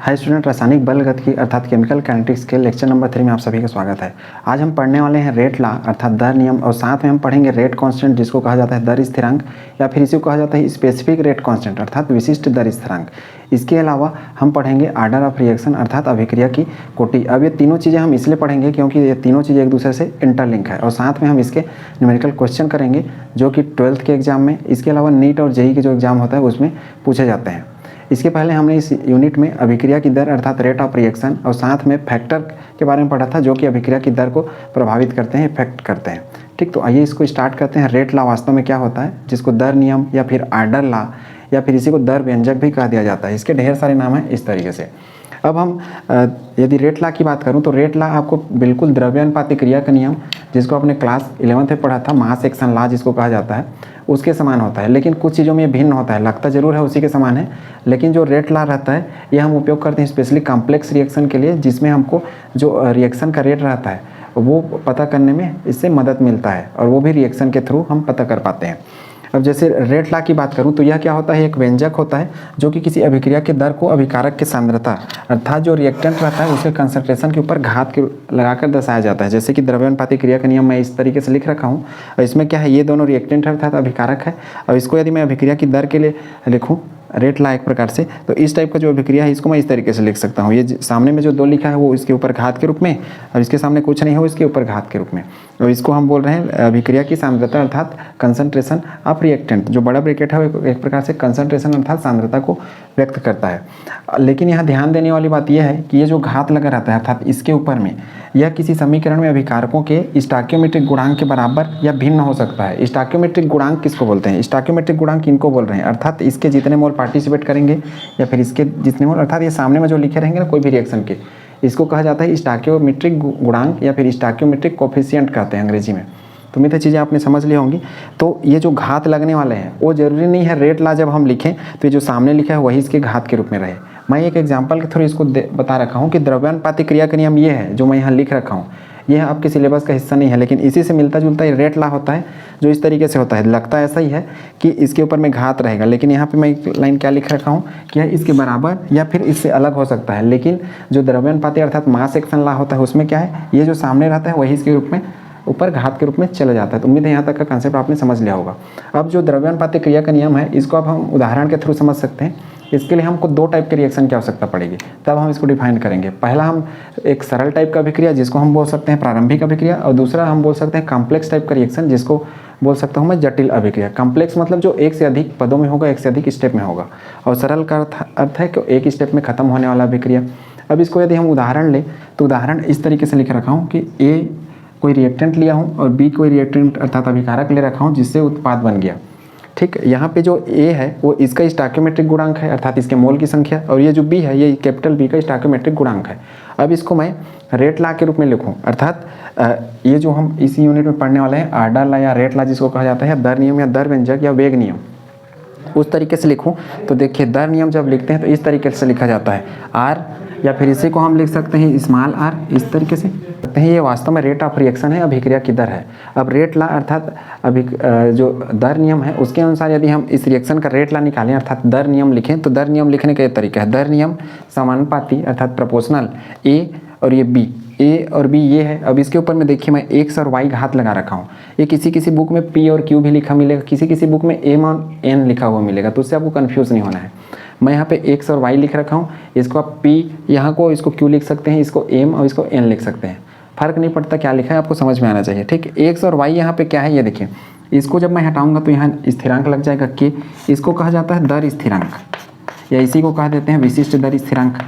Hi student, रासायनिक बल गतिकी अर्थात केमिकल काइनेटिक्स के लेक्चर नंबर 3 में आप सभी का स्वागत है। आज हम पढ़ने वाले हैं रेट लॉ अर्थात दर नियम और साथ में हम पढ़ेंगे रेट कांस्टेंट जिसको कहा जाता है दर स्थिरांक या फिर इसी को कहा जाता है स्पेसिफिक रेट कांस्टेंट अर्थात विशिष्ट दर स्थिरांक। इसके अलावा हम पढ़ेंगे आर्डर ऑफ रिएक्शन अर्थात अभिक्रिया की कोटि। अब ये तीनों चीज़ें हम इसलिए पढ़ेंगे क्योंकि ये तीनों चीज़ें एक दूसरे से इंटरलिंक है और साथ में हम इसके न्यूमेरिकल क्वेश्चन करेंगे जो कि 12th के एग्जाम में, इसके अलावा नीट और जेई के जो एग्जाम होता है उसमें पूछे जाते हैं। इसके पहले हमने इस यूनिट में अभिक्रिया की दर अर्थात रेट ऑफ रिएक्शन और साथ में फैक्टर के बारे में पढ़ा था जो कि अभिक्रिया की दर को प्रभावित करते हैं, इफेक्ट करते हैं। ठीक, तो आइए इसको स्टार्ट करते हैं। रेट लॉ वास्तव में क्या होता है, जिसको दर नियम या फिर आर्डर लॉ या फिर इसी को दर व्यंजक भी कह दिया जाता है। इसके ढेर सारे नाम हैं इस तरीके से। अब हम यदि रेट लॉ की बात करूं तो रेट लॉ आपको बिल्कुल द्रव्यानुपातिक क्रिया का नियम, जिसको आपने क्लास 11th में पढ़ा था, मास एक्शन लॉ जिसको कहा जाता है, उसके समान होता है। लेकिन कुछ चीज़ों में ये भिन्न होता है, लगता जरूर है उसी के समान है, लेकिन जो रेट लॉ रहता है ये हम उपयोग करते हैं स्पेशली कॉम्प्लेक्स रिएक्शन के लिए, जिसमें हमको जो रिएक्शन का रेट रहता है वो पता करने में इससे मदद मिलता है और वो भी रिएक्शन के थ्रू हम पता कर पाते हैं। अब जैसे रेट लॉ की बात करूं तो यह क्या होता है, एक व्यंजक होता है जो कि किसी अभिक्रिया के दर को अभिकारक की सांद्रता अर्थात जो रिएक्टेंट रहता है उसके कंसंट्रेशन के ऊपर घात के लगाकर दर्शाया जाता है। जैसे कि द्रव्यानुपातिक क्रिया का नियम मैं इस तरीके से लिख रखा हूँ और इसमें क्या है, ये दोनों रिएक्टेंट अर्थात अभिकारक है और इसको यदि मैं अभिक्रिया की दर के लिए लिखूँ रेट लॉ एक प्रकार से, तो इस टाइप का जो अभिक्रिया है इसको मैं इस तरीके से लिख सकता हूँ। ये सामने में जो 2 लिखा है वो इसके ऊपर घात के रूप में और इसके सामने कुछ नहीं है वो इसके ऊपर घात के रूप में, और इसको हम बोल रहे हैं अभिक्रिया की सांद्रता अर्थात कंसंट्रेशन ऑफ रिएक्टेंट। जो बड़ा ब्रैकेट है वो एक प्रकार से कंसंट्रेशन अर्थात सांद्रता को व्यक्त करता है। लेकिन यहाँ ध्यान देने वाली बात यह है कि ये जो घात लगा रहता है अर्थात इसके ऊपर में, यह किसी समीकरण में अभिकारकों के स्टोइकियोमेट्रिक गुणांक के बराबर या भिन्न हो सकता है। स्टोइकियोमेट्रिक गुणांक किसको बोलते हैं, स्टोइकियोमेट्रिक गुणांक इनको बोल रहे हैं अर्थात इसके जितने मोल पार्टिसिपेट करेंगे या फिर इसके जितने मोल अर्थात ये सामने में जो लिखे रहेंगे ना कोई भी रिएक्शन के, इसको कहा जाता है स्टोइकियोमेट्रिक गुणांक या फिर स्टोइकियोमेट्रिक कोफिशिएंट कहते हैं अंग्रेजी में। तो उम्मीद है चीज़ें आपने समझ ली होंगी। तो ये जो घात लगने वाले हैं वो जरूरी नहीं है रेट लॉ जब हम लिखें तो ये जो सामने लिखा है वही इसके घात के रूप में रहे। मैं एक एग्जांपल के थ्रू इसको बता रखा हूँ कि द्रव्यानुपातिक क्रिया का नियम ये है जो मैं यहाँ लिख रखा हूँ, यह आपके सिलेबस का हिस्सा नहीं है, लेकिन इसी से मिलता जुलता ये रेट लॉ होता है जो इस तरीके से होता है। लगता ऐसा ही है कि इसके ऊपर में घात रहेगा, लेकिन यहाँ पे मैं एक लाइन क्या लिख रखा हूँ कि यह इसके बराबर या फिर इससे अलग हो सकता है। लेकिन जो द्रव्यानुपातिक अर्थात मास एक्शन लॉ होता है उसमें क्या है, ये जो सामने रहता है वही इसके रूप में ऊपर घात के रूप में चला जाता है। तो उम्मीद है यहाँ तक का कंसेप्ट आपने समझ लिया होगा। अब जो द्रव्यानुपातिक क्रिया का नियम है इसको अब हम उदाहरण के थ्रू समझ सकते हैं। इसके लिए हमको 2 टाइप के रिएक्शन की आवश्यकता पड़ेगी, तब हम इसको डिफाइन करेंगे। पहला हम एक सरल टाइप का अभिक्रिया जिसको हम बोल सकते हैं प्रारंभिक अभिक्रिया, और दूसरा हम बोल सकते हैं कॉम्प्लेक्स टाइप का रिएक्शन जिसको बोल सकता हूँ मैं जटिल अभिक्रिया। कॉम्प्लेक्स मतलब जो एक से अधिक पदों में होगा, एक से अधिक स्टेप में होगा, और सरल का अर्थ है कि एक स्टेप में खत्म होने वाला अभिक्रिया। अब इसको यदि हम उदाहरण लें तो उदाहरण इस तरीके से लिख रखा हूँ कि ए कोई रिएक्टेंट लिया हूँ और बी कोई रिएक्टेंट अर्थात अभिकारक ले रखा हूँ जिससे उत्पाद बन गया। ठीक, यहाँ पे जो ए है वो इसका स्टोइकियोमेट्रिक गुणांक है अर्थात इसके मोल की संख्या, और ये जो बी है ये कैपिटल बी का स्टोइकियोमेट्रिक गुणांक है। अब इसको मैं रेट लॉ के रूप में लिखूँ अर्थात ये जो हम इस यूनिट में पढ़ने वाले हैं आर्डर लॉ या रेट लॉ जिसको कहा जाता है, दर नियम या दर व्यंजक या वेग नियम, उस तरीके से लिखूँ तो देखिए दर नियम जब लिखते हैं तो इस तरीके से लिखा जाता है आर, या फिर इसी को हम लिख सकते हैं स्मॉल आर, इस तरीके से हैं। ये वास्तव में रेट ऑफ रिएक्शन है, अभिक्रिया की दर है। अब रेट लॉ अर्थात जो दर नियम है उसके अनुसार यदि हम इस रिएक्शन का रेट लॉ निकालें अर्थात दर नियम लिखें तो दर नियम लिखने का ये तरीका है। दर नियम समानुपाती अर्थात प्रोपोर्शनल ए और ये बी, ए और बी ये है। अब इसके ऊपर में देखिए मैं एक्स और वाई घात लगा रखा हूँ। ये किसी किसी बुक में पी और क्यू भी लिखा मिलेगा, किसी किसी बुक में एम और एन लिखा हुआ मिलेगा, तो उससे आपको कन्फ्यूज़ नहीं होना है। मैं यहाँ पे एक्स और वाई लिख रखा हूँ, इसको आप पी यहाँ को इसको क्यू लिख सकते हैं, इसको एम और इसको एन लिख सकते हैं, फर्क नहीं पड़ता क्या लिखा है, आपको समझ में आना चाहिए। ठीक, एक्स और वाई यहाँ पे क्या है ये देखिए, इसको जब मैं हटाऊंगा तो यहाँ स्थिरांक लग जाएगा के, इसको कहा जाता है दर स्थिरांक या इसी को कह देते हैं विशिष्ट दर स्थिरांक।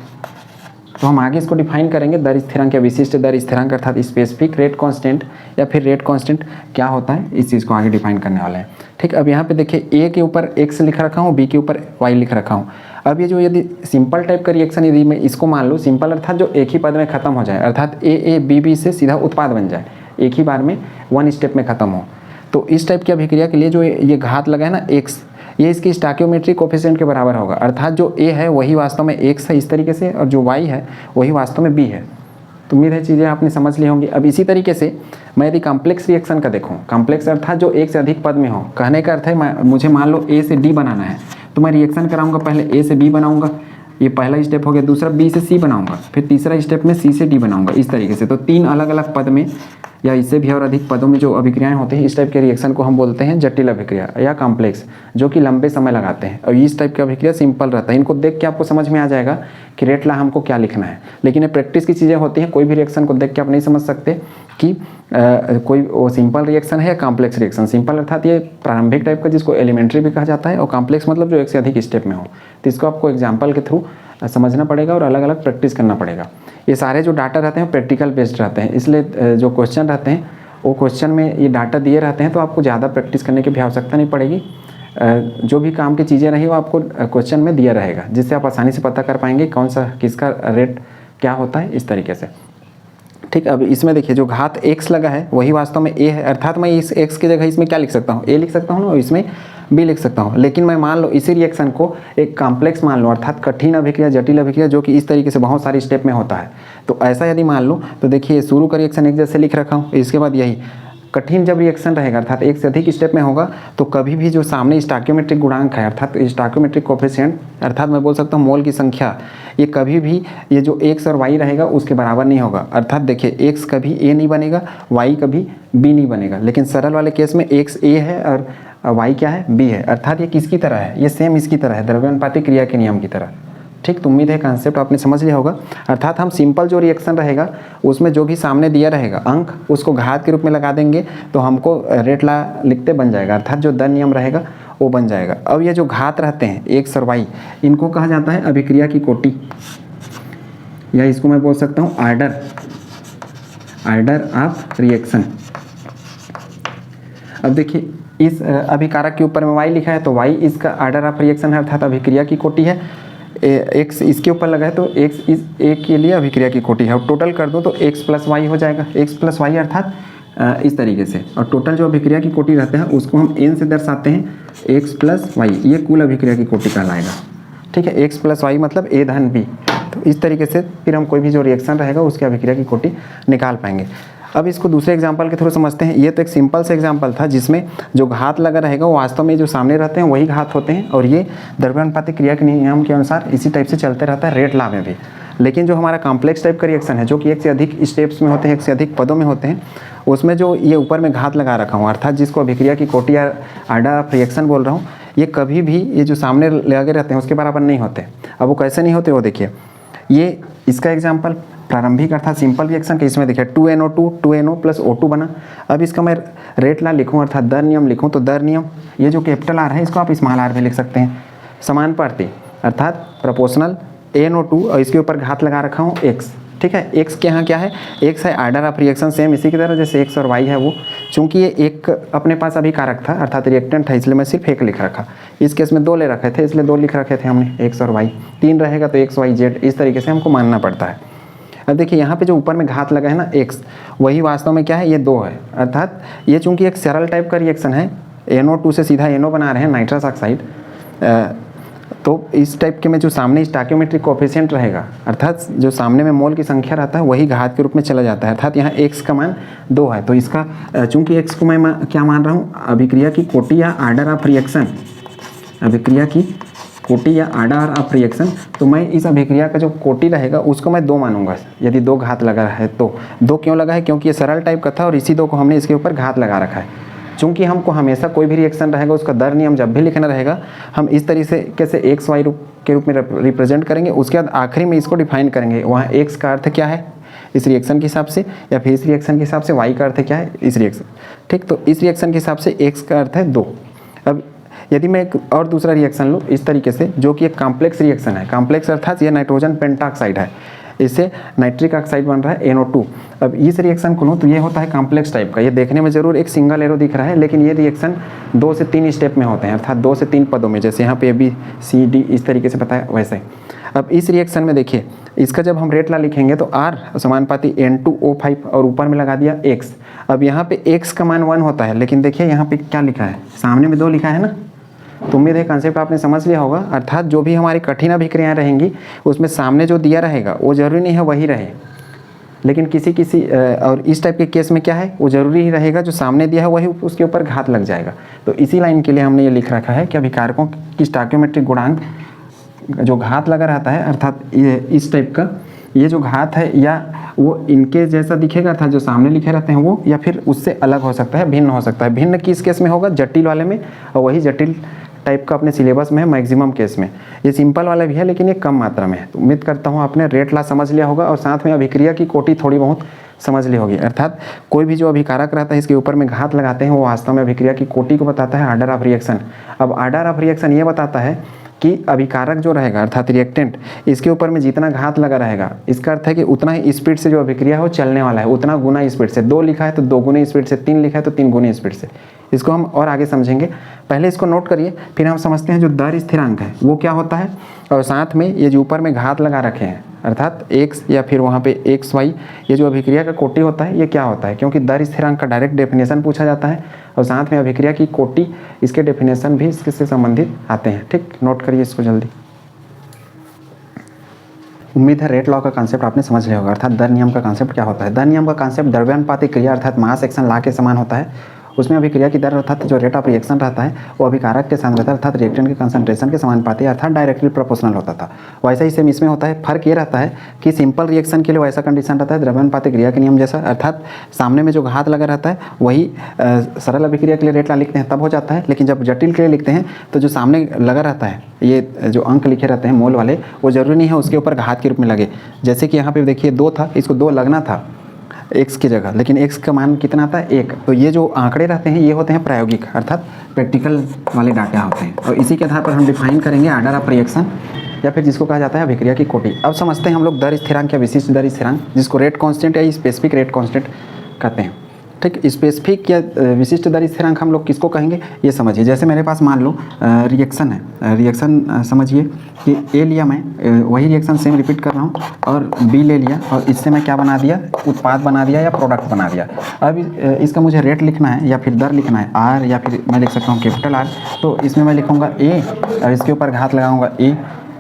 तो हम आगे इसको डिफाइन करेंगे दर स्थिरांक या विशिष्ट दर स्थिरांक अर्थात स्पेसिफिक रेट कांस्टेंट या फिर रेट कांस्टेंट क्या होता है, इस चीज़ को आगे डिफाइन करने वाले हैं। ठीक, अब यहाँ पे देखिए ए के ऊपर एक्स लिख रखा हूँ, बी के ऊपर वाई लिख रखा हूँ। अब ये जो यदि सिंपल टाइप का रिएक्शन यदि मैं इसको मान लूँ, सिंपल अर्थात जो एक ही पद में खत्म हो जाए अर्थात ए बी बी से सीधा उत्पाद बन जाए, एक ही बार में 1 स्टेप में खत्म हो, तो इस टाइप की अभिक्रिया के लिए जो ये घात लगा है ना एक्स, ये इसकी स्टोइकियोमेट्रिक कोफिशिएंट के बराबर होगा अर्थात जो ए है वही वास्तव में एक्स है इस तरीके से, और जो वाई है वही वास्तव में बी है। तो उम्मीद है चीज़ें आपने समझ ली होंगी। अब इसी तरीके से मैं यदि कॉम्प्लेक्स रिएक्शन का देखूँ, कॉम्प्लेक्स अर्थात जो एक से अधिक पद में हो, कहने का अर्थ है मुझे मान लो ए से डी बनाना है तो मैं रिएक्शन कराऊंगा, पहले ए से बी बनाऊंगा, ये पहला स्टेप हो गया। दूसरा बी से सी बनाऊंगा, फिर तीसरा स्टेप में सी से डी बनाऊंगा, इस तरीके से। तो 3 अलग अलग पद में या इससे भी और अधिक पदों में जो अभिक्रियाएं होती हैं, इस टाइप के रिएक्शन को हम बोलते हैं जटिल अभिक्रिया या कॉम्प्लेक्स, जो कि लंबे समय लगाते हैं। और इस टाइप की अभिक्रिया सिंपल रहता है। इनको देख के आपको समझ में आ जाएगा कि रेट ला हमको क्या लिखना है। लेकिन ये प्रैक्टिस की चीज़ें होती हैं, कोई भी रिएक्शन को देख के आप नहीं समझ सकते कि कोई वो सिंपल रिएक्शन है या कॉम्प्लेक्स रिएक्शन। सिंपल अर्थात ये प्रारंभिक टाइप का, जिसको एलिमेंट्री भी कहा जाता है, और कॉम्प्लेक्स मतलब जो एक से अधिक स्टेप में हो। तो इसको आपको एग्जाम्पल के थ्रू समझना पड़ेगा और अलग अलग प्रैक्टिस करना पड़ेगा। ये सारे जो डाटा रहते हैं प्रैक्टिकल बेस्ड रहते हैं, इसलिए जो क्वेश्चन रहते हैं वो क्वेश्चन में ये डाटा दिए रहते हैं, तो आपको ज़्यादा प्रैक्टिस करने की भी आवश्यकता नहीं पड़ेगी। जो भी काम की चीज़ें रही वो आपको क्वेश्चन में दिया रहेगा, जिससे आप आसानी से पता कर पाएंगे कौन सा किसका रेट क्या होता है, इस तरीके से। ठीक, अब इसमें देखिए जो घात x लगा है वही वास्तव में a है, अर्थात मैं इस x की जगह इसमें क्या लिख सकता हूँ, a लिख सकता हूँ ना, और इसमें b लिख सकता हूँ। लेकिन मैं मान लो इसी रिएक्शन को एक कॉम्प्लेक्स मान लो, अर्थात कठिन अभिक्रिया, जटिल अभिक्रिया, जो कि इस तरीके से बहुत सारी स्टेप में होता है। तो ऐसा यदि मान लो तो देखिए शुरू का रिएक्शन एक जैसे लिख रखा हूँ, इसके बाद यही कठिन जब रिएक्शन रहेगा अर्थात एक से अधिक स्टेप में होगा, तो कभी भी जो सामने स्टोइकियोमेट्रिक गुणांक है अर्थात स्टोइकियोमेट्रिक कोफिशिएंट, अर्थात मैं बोल सकता हूँ मोल की संख्या, ये कभी भी ये जो x और y रहेगा उसके बराबर नहीं होगा। अर्थात देखिए x कभी a नहीं बनेगा, y कभी b नहीं बनेगा। लेकिन सरल वाले केस में x a है और y क्या है, b है। अर्थात ये किसकी तरह है, ये सेम इसकी तरह है, द्रव्यानुपाती क्रिया के नियम की तरह। ठीक, तो उम्मीद है कॉन्सेप्ट आपने समझ लिया होगा। अर्थात हम सिंपल जो रिएक्शन रहेगा उसमें जो भी सामने दिया रहेगा अंक, उसको घात के रूप में लगा देंगे तो हमको रेट ला लिखते बन जाएगा, अर्थात जो दर नियम रहेगा वो बन जाएगा। अब ये जो घात रहते हैं x और y, इनको कहा जाता है अभिक्रिया की कोटि, या इसको मैं बोल सकता हूँ आर्डर ऑफ रिएक्शन। अब देखिए इस अभिकारक के ऊपर में y लिखा है, तो y इसका आर्डर ऑफ रिएक्शन है, अर्थात अभिक्रिया की कोटि है। x इसके ऊपर लगा है तो x इस a के लिए अभिक्रिया की कोटि है। और टोटल कर दो तो x प्लस वाई हो जाएगा, x प्लस वाई अर्थात इस तरीके से। और टोटल जो अभिक्रिया की कोटि रहता है उसको हम n से दर्शाते हैं, x प्लस वाई, ये कुल अभिक्रिया की कोटि कहलाएगा। ठीक है, x प्लस वाई मतलब a धन b। तो इस तरीके से फिर हम कोई भी जो रिएक्शन रहेगा उसकी अभिक्रिया की कोटि निकाल पाएंगे। अब इसको दूसरे एग्जाम्पल के थ्रू समझते हैं। ये तो एक सिंपल से एग्जाम्पल था जिसमें जो घात लगा रहेगा वो वास्तव में जो सामने रहते हैं वही घात होते हैं, और ये द्रव्यानुपाती क्रिया के नियम के अनुसार इसी टाइप से चलते रहता है रेट ला में भी। लेकिन जो हमारा कॉम्प्लेक्स टाइप का रिएक्शन है, जो कि एक से अधिक स्टेप्स में होते हैं, एक से अधिक पदों में होते हैं, उसमें जो ये ऊपर में घात लगा रखा हूँ, अर्थात जिसको अभिक्रिया की कोटि या आर्डर ऑफ रिएक्शन बोल रहा हूँ, ये कभी भी ये जो सामने लगे रहते हैं उसके बराबर नहीं होते। अब वो कैसे नहीं होते वो देखिए, ये इसका एग्जाम्पल प्रारंभिक अर्थात सिंपल रिएक्शन के, इसमें देखिए 2NO2 2NO प्लस O2 बना। अब इसका मैं रेट ला लिखूँ अर्थात दर नियम लिखूँ, तो दर नियम ये जो कैपिटल आर है इसको आप स्मॉल आर भी लिख सकते हैं। समानुपाती अर्थात प्रोपोर्शनल NO2 और इसके ऊपर घात लगा रखा हूँ x। ठीक है, x के यहाँ क्या है, x है आर्डर ऑफ रिएक्शन, सेम इसी की तरह जैसे x और y है वो। चूंकि ये एक अपने पास अभिकारक था अर्थात रिएक्टेंट था, इसलिए मैं सिर्फ एक लिख रखा। इस केस में 2 ले रखे थे इसलिए 2 लिख रखे थे हमने, x और y। 3 रहेगा तो x y z, इस तरीके से हमको मानना पड़ता है। अब देखिए यहाँ पे जो ऊपर में घात लगा है ना x, वही वास्तव में क्या है, ये 2 है। अर्थात ये चूंकि एक सरल टाइप का रिएक्शन है, NO2 से सीधा NO बना रहे हैं नाइट्रस ऑक्साइड, तो इस टाइप के में जो सामने स्टोइकियोमेट्रिक कोफिशिएंट रहेगा अर्थात जो सामने में मोल की संख्या रहता है वही घात के रूप में चला जाता है। अर्थात यहाँ x का मान 2 है, तो इसका चूंकि x को मैं क्या मान रहा हूँ, अभिक्रिया की कोटि या आर्डर ऑफ रिएक्शन, अभिक्रिया की कोटि या आर्डर ऑफ रिएक्शन, तो मैं इस अभिक्रिया का जो कोटि रहेगा उसको मैं 2 मानूंगा। यदि 2 घात लगा है तो 2 क्यों लगा है, क्योंकि ये सरल टाइप का था और इसी 2 को हमने इसके ऊपर घात लगा रखा है। चूंकि हमको हमेशा कोई भी रिएक्शन रहेगा उसका दर नियम जब भी लिखना रहेगा, हम इस तरीके से एक्स वाई के रूप में रिप्रेजेंट करेंगे। उसके बाद आखिरी में इसको डिफाइन करेंगे, वहाँ एक्स का अर्थ क्या है इस रिएक्शन के हिसाब से, या फिर इस रिएक्शन के हिसाब से वाई का अर्थ क्या है इस रिएक्शन। ठीक, तो इस रिएक्शन के हिसाब से एक्स का अर्थ है 2। अब यदि मैं एक और दूसरा रिएक्शन लूँ इस तरीके से, जो कि एक कॉम्प्लेक्स रिएक्शन है, कॉम्प्लेक्स अर्थात ये नाइट्रोजन पेंटाऑक्साइड है, इससे नाइट्रिक ऑक्साइड बन रहा है NO2। अब इस रिएक्शन को लूँ तो ये होता है कॉम्प्लेक्स टाइप का। ये देखने में जरूर एक सिंगल एरो दिख रहा है, लेकिन ये रिएक्शन 2 से 3 स्टेप में होते हैं, अर्थात 2 से 3 पदों में, जैसे यहाँ पे ABCD इस तरीके से बताया वैसे। अब इस रिएक्शन में देखिए इसका जब हम रेट ला लिखेंगे तो R समानुपाती N2O5 और ऊपर में लगा दिया x। अब यहाँ पे x का मान 1 होता है, लेकिन देखिए यहाँ पे क्या लिखा है, सामने में 2 लिखा है ना। तो उम्मीद है कॉन्सेप्ट आपने समझ लिया होगा। अर्थात जो भी हमारी कठिन अभिक्रियाएं रहेंगी उसमें सामने जो दिया रहेगा वो जरूरी नहीं है वही रहे, लेकिन किसी और इस टाइप के केस में क्या है, वो जरूरी ही रहेगा जो सामने दिया है वही उसके ऊपर घात लग जाएगा। तो इसी लाइन के लिए हमने ये लिख रखा है कि अभिकारकों की स्टोइकियोमेट्रिक गुणांक जो घात लगा रहता है अर्थात ये इस टाइप का, ये जो घात है या वो इनके जैसा दिखेगा अर्थात जो सामने लिखे रहते हैं वो, या फिर उससे अलग हो सकता है, भिन्न हो सकता है। भिन्न किस केस में होगा? जटिल वाले में, और वही जटिल टाइप का अपने सिलेबस में है मैक्सिमम केस में। ये सिंपल वाला भी है लेकिन ये कम मात्रा में है। तो उम्मीद करता हूँ आपने रेट ला समझ लिया होगा और साथ में अभिक्रिया की कोटि थोड़ी बहुत समझ ली होगी। अर्थात कोई भी जो अभिकारक रहता है इसके ऊपर में घात लगाते हैं वो वास्तव में अभिक्रिया की कोटि को बताता है, आर्डर ऑफ रिएक्शन। अब आर्डर ऑफ रिएक्शन ये बताता है कि अभिकारक जो रहेगा अर्थात रिएक्टेंट, इसके ऊपर में जितना घात लगा रहेगा इसका अर्थ है कि उतना ही स्पीड से जो अभिक्रिया है वो चलने वाला है, उतना गुना स्पीड से। 2 लिखा है तो 2 गुने स्पीड से, 3 लिखा है तो 3 गुने स्पीड से। इसको हम और आगे समझेंगे, पहले इसको नोट करिए फिर हम समझते हैं जो दर स्थिरांक है वो क्या होता है। और साथ में ये जो ऊपर में घात लगा रखे हैं अर्थात x या फिर वहाँ पे x y, ये जो अभिक्रिया का कोटि होता है ये क्या होता है, क्योंकि दर स्थिरांक का डायरेक्ट डेफिनेशन पूछा जाता है और साथ में अभिक्रिया की कोटि इसके डेफिनेशन भी इससे संबंधित आते हैं। ठीक, नोट करिए इसको जल्दी। उम्मीद है रेट लॉ का कॉन्सेप्ट आपने समझ लिया होगा। अर्थात दर नियम का कॉन्सेप्ट क्या होता है? दर नियम का कॉन्सेप्ट द्रव्यानुपातिक क्रिया अर्थात मास एक्शन लॉ के समान होता है। उसमें अभिक्रिया की दर अर्थात जो रेट ऑफ रिएक्शन रहता है वो अभिकारक के सांद्रता अर्थात रिएक्टेंट के कंसंट्रेशन के समानुपाती अर्थात डायरेक्टली प्रोपोर्शनल होता था। वैसा ही सेम इसमें होता है। फर्क ये रहता है कि सिंपल रिएक्शन के लिए वैसा कंडीशन रहता है द्रव्यानुपातिक क्रिया के नियम जैसा, अर्थात सामने में जो घात लगा रहता है वही सरल अभिक्रिया के लिए रेट लॉ लिखते हैं तब हो जाता है, लेकिन जब जटिल के लिए लिखते हैं तो जो सामने लगा रहता है ये जो अंक लिखे रहते हैं मोल वाले वो जरूरी नहीं है उसके ऊपर घात के रूप में लगे। जैसे कि यहाँ पे देखिए 2 था, इसको 2 लगना था x की जगह, लेकिन x का मान कितना आता है 1। तो ये जो आंकड़े रहते हैं ये होते हैं प्रायोगिक अर्थात प्रैक्टिकल वाले डाटा होते हैं और इसी के आधार पर हम डिफाइन करेंगे आर्डर ऑफ रिएक्शन या फिर जिसको कहा जाता है अभिक्रिया की कोटि। अब समझते हैं हम लोग दर स्थिरांक या विशिष्ट दर स्थिरांक, जिसको रेट कांस्टेंट या स्पेसिफिक रेट कांस्टेंट कहते हैं। ठीक, स्पेसिफिक या विशिष्ट दर स्थिरांक हम लोग किसको कहेंगे ये समझिए। जैसे मेरे पास मान लो रिएक्शन है, रिएक्शन समझिए कि ए लिया मैं, वही रिएक्शन सेम रिपीट कर रहा हूँ, और बी ले लिया और इससे मैं क्या बना दिया, उत्पाद बना दिया या प्रोडक्ट बना दिया। अब इसका मुझे रेट लिखना है या फिर दर लिखना है आर, या फिर मैं लिख सकता हूँ कैपिटल आर। तो इसमें मैं लिखूँगा ए और इसके ऊपर घात लगाऊंगा ए,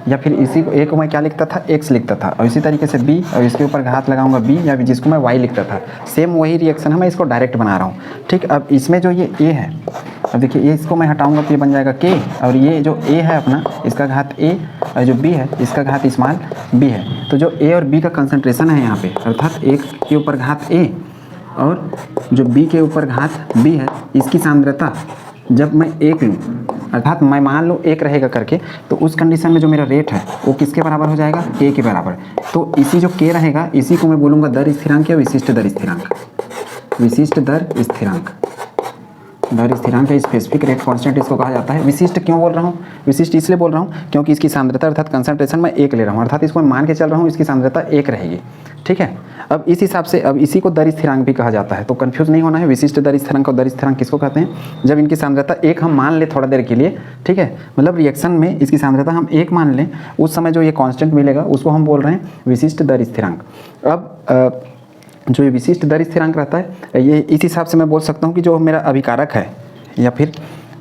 या फिर इसी को ए को मैं क्या लिखता था x लिखता था, और इसी तरीके से b और इसके ऊपर घात लगाऊंगा b, या जिसको मैं y लिखता था। सेम वही रिएक्शन है, मैं इसको डायरेक्ट बना रहा हूँ। ठीक, अब इसमें जो ये a है, अब देखिए ये इसको मैं हटाऊंगा तो ये बन जाएगा k, और ये जो a है अपना इसका घात a और जो b है इसका घात स्मॉल b है। तो जो a और b का कंसंट्रेशन है यहाँ पे अर्थात a के ऊपर घात a और जो b के ऊपर घात b है, इसकी सांद्रता जब मैं 1 लूँ अर्थात मैं मान लो 1 रहेगा करके, तो उस कंडीशन में जो मेरा रेट है वो किसके बराबर हो जाएगा, k के बराबर। तो इसी जो k रहेगा इसी को मैं बोलूँगा दर स्थिरांक या विशिष्ट दर स्थिरांक। विशिष्ट दर स्थिरांक, दर स्थिरांक या स्पेसिफिक रेट कांस्टेंट इसको कहा जाता है। विशिष्ट क्यों बोल रहा हूँ? विशिष्ट इसलिए बोल रहा हूँ क्योंकि इसकी सांद्रता अर्थात कंसंट्रेशन मैं 1 ले रहा हूँ, अर्थात इसको मैं मान के चल रहा हूँ इसकी सांद्रता 1 रहेगी। ठीक है, अब इस हिसाब से अब इसी को दर स्थिरांक भी कहा जाता है, तो कंफ्यूज नहीं होना है। विशिष्ट दर स्थिरांक और दर स्थिरांक किसको कहते हैं? जब इनकी सांद्रता 1 हम मान ले थोड़ा देर के लिए, ठीक है, मतलब रिएक्शन में इसकी सांद्रता हम 1 मान लें, उस समय जो ये कांस्टेंट मिलेगा उसको हम बोल रहे हैं विशिष्ट दर स्थिरांक। अब जो ये विशिष्ट दर स्थिरांक रहता है ये इस हिसाब से मैं बोल सकता हूँ कि जो मेरा अभिकारक है या फिर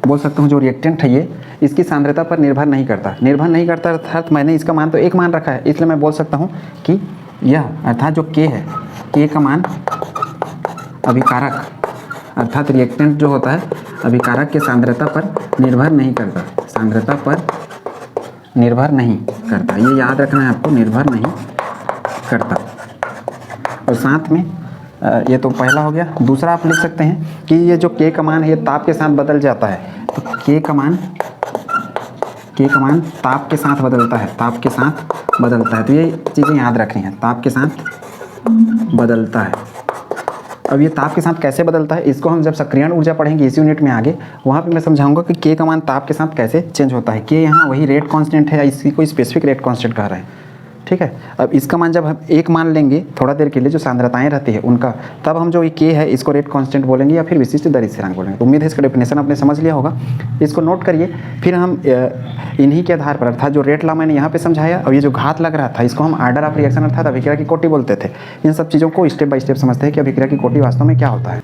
बोल सकता हूँ जो रिएक्टेंट है ये इसकी सांद्रता पर निर्भर नहीं करता। निर्भर नहीं करता अर्थात मैंने इसका मान तो 1 मान रखा है, इसलिए मैं बोल सकता हूँ कि यह अर्थात जो k है, k का मान अभिकारक अर्थात रिएक्टेंट जो होता है अभिकारक के सांद्रता पर निर्भर नहीं करता, सांद्रता पर निर्भर नहीं करता। ये याद रखना है आपको, निर्भर नहीं करता। और साथ में ये तो पहला हो गया। दूसरा आप लिख सकते हैं कि ये जो k का मान है ये ताप के साथ बदल जाता है, तो k का मान ताप के साथ बदलता है, ताप के साथ बदलता है। तो ये चीज़ें याद रखनी है, ताप के साथ बदलता है। अब ये ताप के साथ कैसे बदलता है इसको हम जब सक्रियण ऊर्जा पढ़ेंगे इस यूनिट में आगे, वहाँ पे मैं समझाऊंगा कि k का मान ताप के साथ कैसे चेंज होता है। k यहाँ वही रेट कांस्टेंट है या इसी को स्पेसिफिक रेट कांस्टेंट कह रहे हैं। ठीक है, अब इसका मान जब हम 1 मान लेंगे थोड़ा देर के लिए जो सांद्रताएं रहती है उनका, तब हम जो ये k है इसको रेट कांस्टेंट बोलेंगे या फिर विशिष्ट दर स्थिरांक बोलेंगे। तो उम्मीद है इसका डेफिनेशन आपने समझ लिया होगा, इसको नोट करिए। फिर हम इन्हीं के आधार पर अर्थात जो रेट लॉ मैंने यहाँ पे समझाया और ये जो घात लग रहा था इसको हम आर्डर ऑफ रिएक्शन अर्थात अभिक्रिया की कोटि बोलते थे। इन सब चीज़ों को स्टेप बाय स्टेप समझते हैं कि अभिक्रिया की कोटि वास्तव में क्या होता है।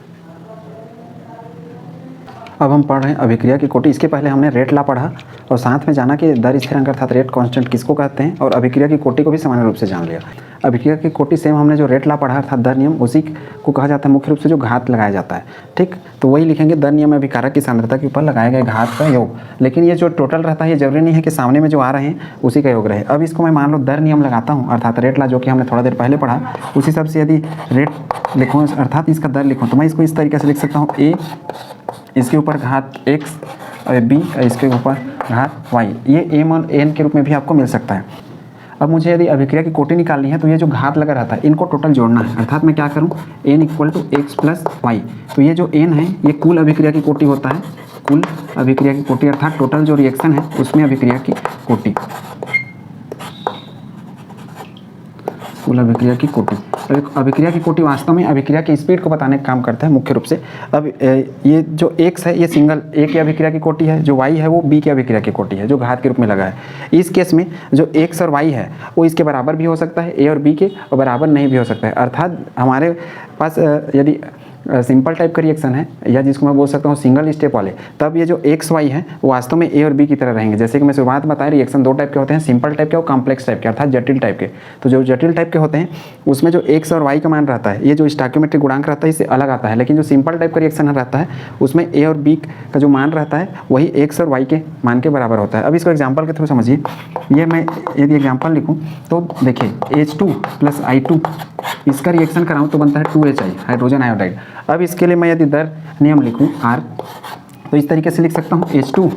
अब हम पढ़ रहे हैं अभिक्रिया की कोटि। इसके पहले हमने रेट ला पढ़ा और साथ में जाना कि दर स्थिरांक अर्थात रेट कांस्टेंट किसको कहते हैं, और अभिक्रिया की कोटि को भी सामान्य रूप से जान लिया। अभिक्रिया की कोटि सेम हमने जो रेट ला पढ़ा अर्थात दर नियम, उसी को कहा जाता है मुख्य रूप से जो घात लगाया जाता है। ठीक, तो वही लिखेंगे दर नियम में अभिकारक की सांद्रता के ऊपर लगाए गए घात का योग। लेकिन ये जो टोटल रहता है ये जरूरी नहीं है कि सामने में जो आ रहे हैं उसी का योग रहे। अब इसको मैं मान लो दर नियम लगाता हूँ अर्थात रेट ला, जो कि हमने थोड़ा देर पहले पढ़ा, उस हिसाब से यदि रेट लिखूँ अर्थात इसका दर लिखूँ तो मैं इसको इस तरीके से लिख सकता हूँ, ए इसके ऊपर घात x और b इसके ऊपर घात y। ये m और n के रूप में भी आपको मिल सकता है। अब मुझे यदि अभिक्रिया की कोटि निकालनी है तो ये जो घात लगा रहता है इनको टोटल जोड़ना है, अर्थात मैं क्या करूँ, n equal to X plus Y. तो ये जो n है ये कुल अभिक्रिया की कोटि होता है, कुल अभिक्रिया की कोटि अर्थात टोटल जो रिएक्शन है उसमें अभिक्रिया की कोटि, कुल अभिक्रिया की कोटि। अभिक्रिया की कोटि वास्तव में अभिक्रिया की स्पीड को बताने का काम करता है मुख्य रूप से। अब ये जो x है ये सिंगल a की अभिक्रिया की कोटि है, जो y है वो b की अभिक्रिया की कोटि है जो घात के रूप में लगा है। इस केस में जो x और y है वो इसके बराबर भी हो सकता है a और b के, और बराबर नहीं भी हो सकता है। अर्थात हमारे पास यदि सिंपल टाइप का रिएक्शन है या जिसको मैं बोल सकता हूँ सिंगल स्टेप वाले, तब ये जो एक्स वाई है वो वास्तव में ए और बी की तरह रहेंगे। जैसे कि मैं शुरुआत में बताया रिएक्शन दो टाइप के होते हैं, सिंपल टाइप के और कॉम्प्लेक्स टाइप के अर्थात जटिल टाइप के। तो जो जटिल टाइप के होते हैं उसमें जो एक्स और वाई का मान रहता है, ये जो स्टोइकियोमेट्रिक गुणांक रहता है इससे अलग आता है। लेकिन जो सिंपल टाइप का रिएक्शन रहता है उसमें ए और बी का जो मान रहता है वही एक्स और वाई के मान के बराबर होता है। अब इसको एग्जाम्पल के थ्रू समझिए। ये मैं यदि एग्जाम्पल लिखूँ तो देखिए H2 + I2 इसका रिएक्शन कराऊँ तो बनता है 2HI हाइड्रोजन आयोडाइड। अब इसके लिए मैं यदि दर नियम लिखूं R तो इस तरीके से लिख सकता हूं H2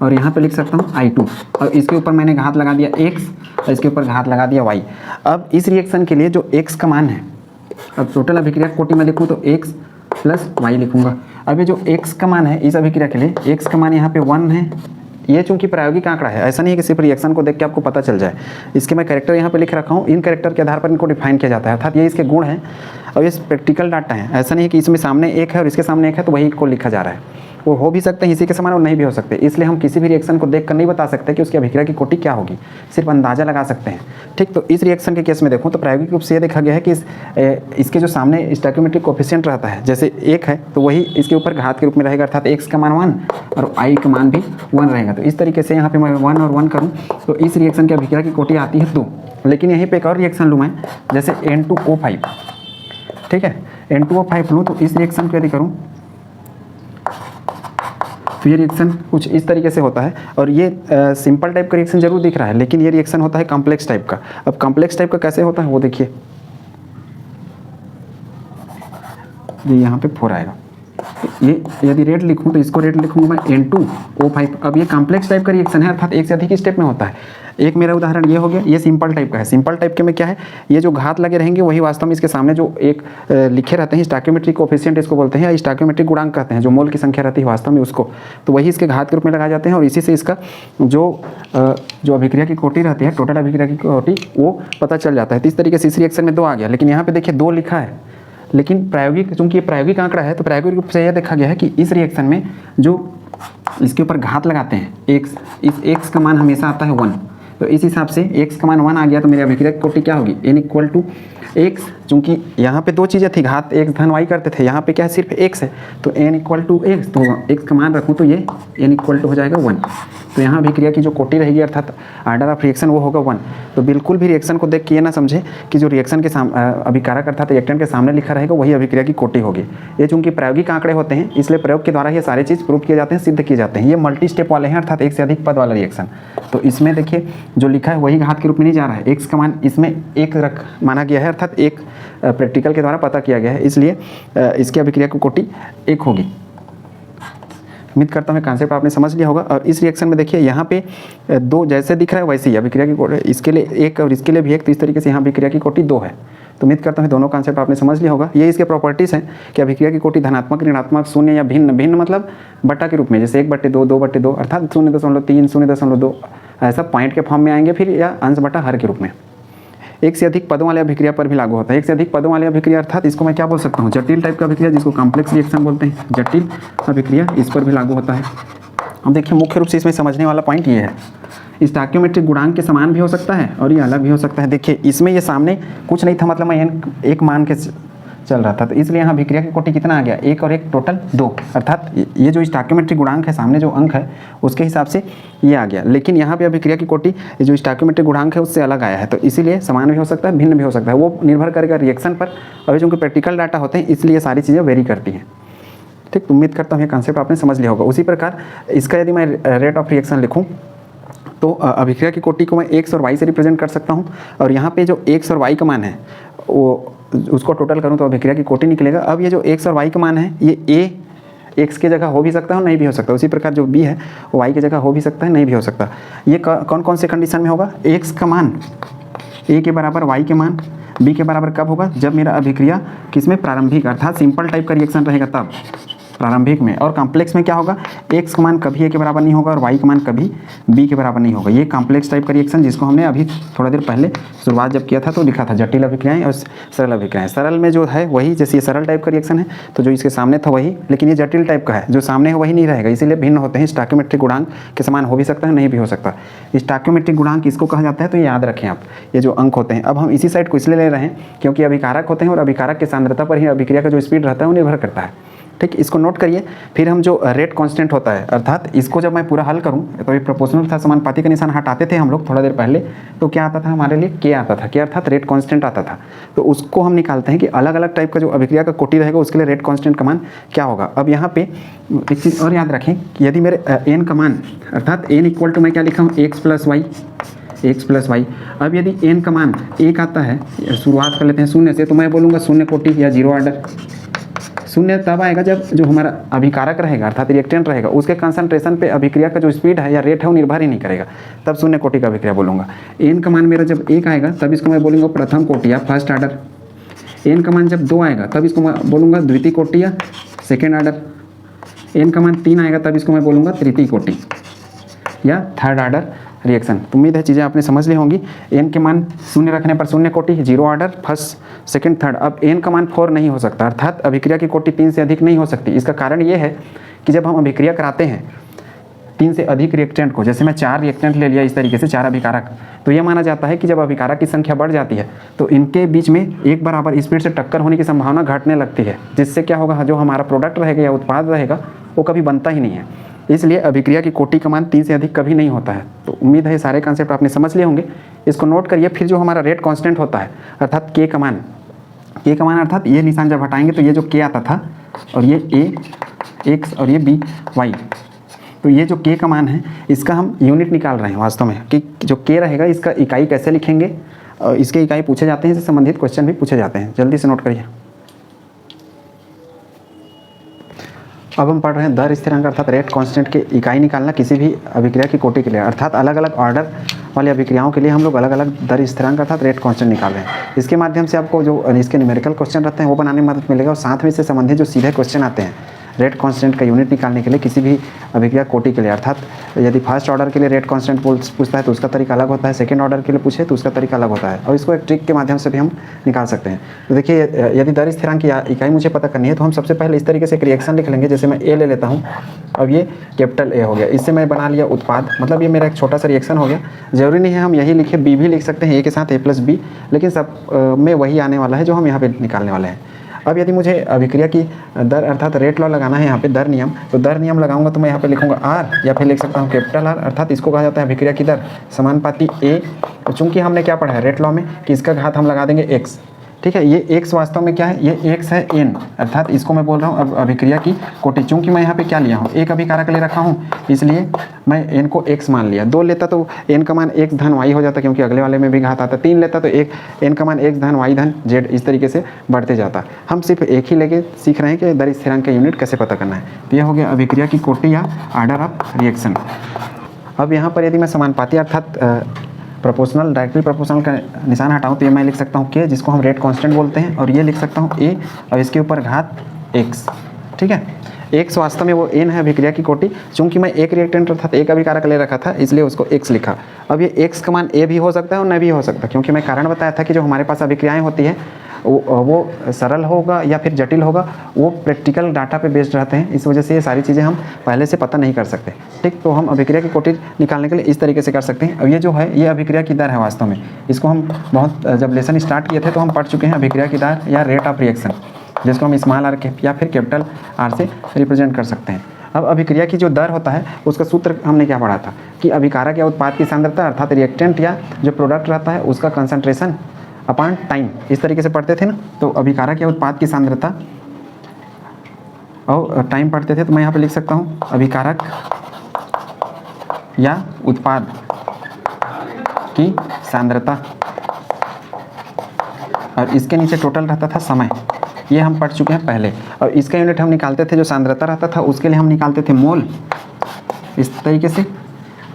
और यहाँ पे लिख सकता हूँ I2 और इसके ऊपर मैंने घात लगा दिया x और इसके ऊपर घात लगा दिया y। अब इस रिएक्शन के लिए जो x का मान है, अब टोटल अभिक्रिया कोटि में लिखूँ तो x + y लिखूँगा। अब ये जो x का मान है इस अभिक्रिया के लिए x का मान यहाँ पे 1 है। ये चूंकि प्रायोगिक आंकड़ा है, ऐसा नहीं है कि सिर्फ रिएक्शन को देख के आपको पता चल जाए। इसके मैं कैरेक्टर यहाँ पे लिख रखा हूँ, इन कैरेक्टर के आधार पर इनको डिफाइन किया जाता है, अर्थात ये इसके गुण हैं और ये प्रैक्टिकल डाटा है। ऐसा नहीं है कि इसमें सामने एक है और इसके सामने एक है तो वही को लिखा जा रहा है। वो हो भी सकते हैं इसी के समान और नहीं भी हो सकते। इसलिए हम किसी भी रिएक्शन को देखकर नहीं बता सकते कि उसकी अभिक्रिया की कोटि क्या होगी, सिर्फ अंदाजा लगा सकते हैं। ठीक, तो इस रिएक्शन के केस में देखूँ तो प्रायोगिक रूप से ये देखा गया है कि इसके जो सामने स्टोइकियोमेट्रिक कोएफिशिएंट रहता है, जैसे एक है तो वही इसके ऊपर घात के रूप में रहेगा, अर्थात x का मान 1 और y का मान भी 1 रहेगा। तो इस तरीके से यहाँ पे मैं 1 और 1 करूँ तो इस रिएक्शन की अभिक्रिया की कोटि आती है 2। लेकिन यहीं पर एक और रिएक्शन लूँ मैं, जैसे N2O5, ठीक है, N2O5 लूँ तो इस रिएक्शन को यदि करूँ तो ये रिएक्शन कुछ इस तरीके से होता है। और ये सिंपल टाइप का रिएक्शन जरूर दिख रहा है, लेकिन ये रिएक्शन होता है कॉम्प्लेक्स टाइप का। अब कॉम्प्लेक्स टाइप का कैसे होता है वो देखिए, ये यहाँ पे 4 आएगा। ये यदि रेट लिखूँ तो इसको रेट लिखूँगा मैं N2O5। अब ये कॉम्प्लेक्स टाइप का रिएक्शन है, अर्थात एक से अधिक स्टेप में होता है। एक मेरा उदाहरण ये हो गया, ये सिंपल टाइप का है। सिंपल टाइप के में क्या है, ये जो घात लगे रहेंगे वही वास्तव में इसके सामने जो एक लिखे रहते हैं स्टोइकियोमेट्रिक कोएफिशिएंट इसको बोलते हैं, या स्टोइकियोमेट्रिक गुणांक कहते हैं, जो मोल की संख्या रहती है वास्तव में उसको, तो वही इसके घात के रूप में लगाए जाते हैं और इसी से इसका जो अभिक्रिया की कोटि रहती है, टोटल अभिक्रिया की कोटि, वो पता चल जाता है। तो इस तरीके से इस रिएक्शन में 2 आ गया, लेकिन यहाँ पे देखिए 2 लिखा है, लेकिन प्रायोगिक चूंकि ये प्रायोगिक आंकड़ा है तो प्रायोगिक रूप से यह देखा गया है कि इस रिएक्शन में जो इसके ऊपर घात लगाते हैं x, इस x का मान हमेशा आता है 1। तो इस हिसाब से x का मान 1 आ गया तो मेरी अभिक्रिया की कोटि क्या होगी, n = x। चूंकि यहाँ पे 2 चीज़ें थी, घात x धन y करते थे, यहाँ पे क्या है सिर्फ x है, तो n = x। तो x का मान रखूँ तो ये n = हो जाएगा 1। तो यहाँ अभिक्रिया की जो कोटि रहेगी अर्थात आर्डर ऑफ रिएक्शन वो होगा 1। तो बिल्कुल भी रिएक्शन को देख के ये ना समझे कि जो रिएक्शन के अभिकारक अर्थात रिएक्टेंट के सामने लिखा रहेगा वही अभिक्रिया की कोटि होगी। ये चूंकि प्रायोगिक आंकड़े होते हैं इसलिए प्रयोग के द्वारा ये सारी चीज़ प्रूव किए जाते हैं, सिद्ध किए जाते हैं। ये मल्टी स्टेप वाले हैं, अर्थात एक से अधिक पद वाला रिएक्शन। तो इसमें देखिए जो लिखा है वही घात के रूप में नहीं जा रहा है, x का मान इसमें 1 माना गया है, अर्थात 1 प्रैक्टिकल के द्वारा पता किया गया है, इसलिए इसकी अभिक्रिया की कोटि 1 होगी। उम्मीद करता हूँ कॉन्सेप्ट आपने समझ लिया होगा। और इस रिएक्शन में देखिए यहाँ पे 2 जैसे दिख रहा है वैसे ही अभिक्रिया की कोटि, इसके लिए 1 और इसके लिए भी 1, तो इस तरीके से यहाँ अभिक्रिया की कोटि 2 है। तो उम्मीद करता हूँ दोनों कॉन्सेप्ट आपने समझ लिया होगा। ये इसके प्रॉपर्टीज़ हैं कि अभिक्रिया की कोटि धनात्मक, ऋणात्मक, शून्य या भिन्न, भिन्न मतलब बट्टा के रूप में, जैसे 1/2, 2/2 अर्थात 0.3, 0.2 ऐसा पॉइंट के फॉर्म में आएंगे, फिर या अंश बटा हर के रूप में। एक से अधिक पदों वाले अभिक्रिया पर भी लागू होता है। एक से अधिक पदों वाले अभिक्रिया अर्थात इसको मैं क्या बोल सकता हूँ, जटिल टाइप का अभिक्रिया, जिसको कॉम्प्लेक्स रिएक्शन बोलते हैं, जटिल अभिक्रिया इस पर भी लागू होता है। अब देखिए मुख्य रूप से इसमें समझने वाला पॉइंट ये है, स्टोइकियोमेट्रिक गुणांक के समान भी हो सकता है और ये अलग भी हो सकता है। देखिए इसमें ये सामने कुछ नहीं था, मतलब मैं एक मान के चल रहा था, तो इसलिए यहाँ अभिक्रिया की कोटि कितना आ गया, 1 और 1 टोटल 2, अर्थात ये जो स्टोइकियोमेट्रिक गुणांक है सामने जो अंक है उसके हिसाब से ये आ गया। लेकिन यहाँ पे अभिक्रिया की कोटि जो स्टोइकियोमेट्रिक गुणांक है उससे अलग आया है, तो इसीलिए समान भी हो सकता है, भिन्न भी हो सकता है, वो निर्भर करेगा रिएक्शन पर। अभी चूँकि प्रैक्टिकल डाटा होते हैं इसलिए सारी चीज़ें वेरी करती हैं। ठीक, उम्मीद करता हूँ ये कॉन्सेप्ट आपने समझ लिया होगा। उसी प्रकार इसका यदि मैं रेट ऑफ रिएक्शन लिखूँ तो अभिक्रिया की कोटि को मैं एक्स और वाई से रिप्रेजेंट कर सकता हूँ, और यहाँ पे जो एक्स और वाई का मान है वो उसको टोटल करूँ तो अभिक्रिया की कोटि निकलेगा। अब ये जो एक्स और वाई का मान है ये ए एक्स की जगह हो भी सकता है और नहीं भी हो सकता, उसी प्रकार जो बी है वो वाई की जगह हो भी सकता है, नहीं भी हो सकता। ये कौन कौन से कंडीशन में होगा, एक्स का मान ए के बराबर, वाई के मान बी के बराबर कब होगा, जब मेरा अभिक्रिया किसमें, प्रारंभिक अर्थात सिंपल टाइप का रिएक्शन रहेगा तब, प्रारंभिक में। और कॉम्प्लेक्स में क्या होगा, एक्स का मान कभी ए के बराबर नहीं होगा और वाई का मान कभी बी के बराबर नहीं होगा। ये कॉम्प्लेक्स टाइप का रिएक्शन जिसको हमने अभी थोड़ा देर पहले शुरुआत जब किया था तो लिखा था जटिल अभिक्रियाएं और सरल अभिक्रियाएं। सरल में जो है वही, जैसे ये सरल टाइप का रिएक्शन है तो जो इसके सामने था वही, लेकिन ये जटिल टाइप का है, जो सामने है वही नहीं रहेगा, इसीलिए भिन्न होते हैं। स्टोइकियोमेट्रिक गुणांक के समान हो भी सकता है, नहीं भी हो सकता। स्टोइकियोमेट्रिक गुणांक इसको कहा जाता है, तो ये याद रखें आप, ये जो अंक होते हैं। अब हम इसी साइड को इसलिए ले रहे हैं क्योंकि अभिकारक होते हैं और अभिकारक की सांद्रता पर ही अभिक्रिया का जो स्पीड रहता है वो निर्भर करता है। ठीक, इसको नोट करिए। फिर हम जो रेट कांस्टेंट होता है, अर्थात इसको जब मैं पूरा हल करूं तो ये प्रोपोर्शनल था, समानुपाती का निशान हटाते थे हम लोग थोड़ा देर पहले, तो क्या आता था हमारे लिए, के आता था, के अर्थात रेट कांस्टेंट आता था। तो उसको हम निकालते हैं कि अलग अलग टाइप का जो अभिक्रिया का कोटि रहेगा उसके लिए रेट कांस्टेंट का मान क्या होगा। अब यहाँ पे एक चीज़ और याद रखें कि यदि मेरे एन का मान, अर्थात एन इक्वल टू मैं क्या लिखा हूँ, एक्स प्लस वाई। अब यदि एन का मान 1 आता है, शुरुआत कर लेते हैं शून्य से, तो मैं बोलूँगा शून्य कोटि या जीरो ऑर्डर। शून्य तब आएगा जब जो हमारा अभिकारक रहेगा अर्थात रिएक्टेंट रहेगा उसके कंसंट्रेशन पे अभिक्रिया का जो स्पीड है या रेट है वो निर्भर ही नहीं करेगा, तब शून्य कोटि का अभिक्रिया बोलूँगा। एन का मान मेरा जब 1 आएगा तब इसको मैं बोलूँगा प्रथम कोटि या फर्स्ट ऑर्डर। एन का मान जब 2 आएगा तब इसको मैं बोलूँगा द्वितीय कोटि या सेकेंड ऑर्डर। एन का मान 3 आएगा तब इसको मैं बोलूँगा तृतीय कोटि या थर्ड ऑर्डर रिएक्शन। तो उम्मीद है चीज़ें आपने समझ ली होंगी। एन के मान शून्य रखने पर शून्य कोटि, zero order, first second third. अब एन का मान 4 नहीं हो सकता, अर्थात अभिक्रिया की कोटि 3 से अधिक नहीं हो सकती। इसका कारण ये है कि जब हम अभिक्रिया कराते हैं 3 से अधिक रिएक्टेंट को, जैसे मैं 4 रिएक्टेंट ले लिया इस तरीके से, 4 अभिकारक, तो यह माना जाता है कि जब अभिकारक की संख्या बढ़ जाती है तो इनके बीच में एक बराबर स्पीड से टक्कर होने की संभावना घटने लगती है, जिससे क्या होगा, जो हमारा प्रोडक्ट रहेगा या उत्पाद रहेगा वो कभी बनता ही नहीं है। इसलिए अभिक्रिया की कोटि का मान 3 से अधिक कभी नहीं होता है। तो उम्मीद है सारे कॉन्सेप्ट आपने समझ लिए होंगे, इसको नोट करिए। फिर जो हमारा रेट कांस्टेंट होता है अर्थात के का मान अर्थात ये निशान जब हटाएंगे तो ये जो के आता था और ये ए एक्स और ये बी वाई, तो ये जो के का मान है इसका हम यूनिट निकाल रहे हैं वास्तव में, कि जो के रहेगा इसका इकाई कैसे लिखेंगे, और इसके इकाई पूछे जाते हैं, इससे संबंधित क्वेश्चन भी पूछे जाते हैं। जल्दी से नोट करिए। अब हम पढ़ रहे हैं दर स्थिरांक अर्थात रेट कांस्टेंट की इकाई निकालना किसी भी अभिक्रिया की कोटि के लिए, अर्थात अलग अलग ऑर्डर वाली अभिक्रियाओं के लिए हम लोग अलग अलग दर स्थिरांक अर्थात रेट कांस्टेंट निकाल रहे हैं। इसके माध्यम से आपको जो इसके न्यूमेरिकल क्वेश्चन रहते हैं वो बनाने में मदद मिलेगा, और साथ में इससे संबंधित जो सीधे क्वेश्चन आते हैं रेट कांस्टेंट का यूनिट निकालने के लिए किसी भी अभिक्रिया कोटि के लिए, अर्थात यदि फर्स्ट ऑर्डर के लिए रेट कांस्टेंट पूछता है तो उसका तरीका अलग होता है, सेकंड ऑर्डर के लिए पूछे तो उसका तरीका अलग होता है, और इसको एक ट्रिक के माध्यम से भी हम निकाल सकते हैं। तो देखिए, यदि दर स्थिरांक की इकाई मुझे पता करनी है तो हम सबसे पहले इस तरीके से एक रिएक्शन लिख लेंगे। जैसे मैं ए ले लेता हूँ, अब ये कैपिटल ए हो गया, इससे मैं बना लिया उत्पाद, मतलब ये मेरा एक छोटा सा रिएक्शन हो गया। जरूरी नहीं है हम यही लिखे, बी भी लिख सकते हैं, ए के साथ ए प्लस बी, लेकिन सब में वही आने वाला है जो हम यहाँ पे निकालने वाले हैं। अब यदि मुझे अभिक्रिया की दर अर्थात रेट लॉ लगाना है यहाँ पे, दर नियम, तो दर नियम लगाऊंगा तो मैं यहाँ पे लिखूंगा आर, या फिर लिख सकता हूँ कैपिटल आर, अर्थात इसको कहा जाता है अभिक्रिया की दर समानुपाती ए। तो चूंकि हमने क्या पढ़ा है रेट लॉ में कि इसका घात हम लगा देंगे एक्स, ठीक है। ये एक्स वास्तव में क्या है, ये एक्स है एन, अर्थात इसको मैं बोल रहा हूँ अब अभिक्रिया की कोटि। चूंकि मैं यहाँ पे क्या लिया हूँ, एक अभिकारक ले रखा हूँ, इसलिए मैं एन को एक्स मान लिया। 2 लेता तो एन का मान एक्स धन वाई हो जाता, क्योंकि अगले वाले में भी घात आता। 3 लेता तो एक एन का मान एक्स धन वाई धन जेड, इस तरीके से बढ़ते जाता। हम सिर्फ एक ही लेके सीख रहे हैं कि दर स्थिरांक का यूनिट कैसे पता करना है। तो यह हो गया अभिक्रिया की कोटि या ऑर्डर ऑफ रिएक्शन। अब यहाँ पर यदि मैं समानुपाती अर्थात प्रोपोर्शनल, डायरेक्टली प्रोपोर्शनल का निशान हटाऊँ तो ये मैं लिख सकता हूँ के, जिसको हम रेट कांस्टेंट बोलते हैं, और ये लिख सकता हूँ ए और इसके ऊपर घात एक्स, ठीक है। एक्स वास्तव में वो एन है अभिक्रिया की कोटि। चूंकि मैं एक रिएक्टेंट अर्थात एक अभिकारक ले रखा था इसलिए उसको एक्स लिखा। अब ये एक्स का मान ए भी हो सकता है और न भी हो सकता, क्योंकि मैं कारण बताया था कि जो हमारे पास अभिक्रियाएँ होती है वो सरल होगा या फिर जटिल होगा, वो प्रैक्टिकल डाटा पे बेस्ड रहते हैं। इस वजह से ये सारी चीज़ें हम पहले से पता नहीं कर सकते। ठीक, तो हम अभिक्रिया की कोटि निकालने के लिए इस तरीके से कर सकते हैं। अब ये जो है ये अभिक्रिया की दर है वास्तव में। इसको हम बहुत जब लेसन स्टार्ट किए थे तो हम पढ़ चुके हैं अभिक्रिया की दर या रेट ऑफ रिएक्शन, जिसको हम स्मॉल आर के या फिर कैपिटल आर से रिप्रेजेंट कर सकते हैं। अब अभिक्रिया की जो दर होता है उसका सूत्र हमने क्या पढ़ा था कि अभिकारक या उत्पाद की सांद्रता अर्थात रिएक्टेंट या जो प्रोडक्ट रहता है उसका कंसंट्रेशन अपॉन टाइम, इस तरीके से पढ़ते थे ना। तो अभिकारक या उत्पाद की सांद्रता और टाइम पढ़ते थे, तो मैं यहाँ पे लिख सकता हूँ अभिकारक या उत्पाद की सांद्रता, और इसके नीचे टोटल रहता था समय। ये हम पढ़ चुके हैं पहले। और इसका यूनिट हम निकालते थे, जो सांद्रता रहता था उसके लिए हम निकालते थे मोल, इस तरीके से,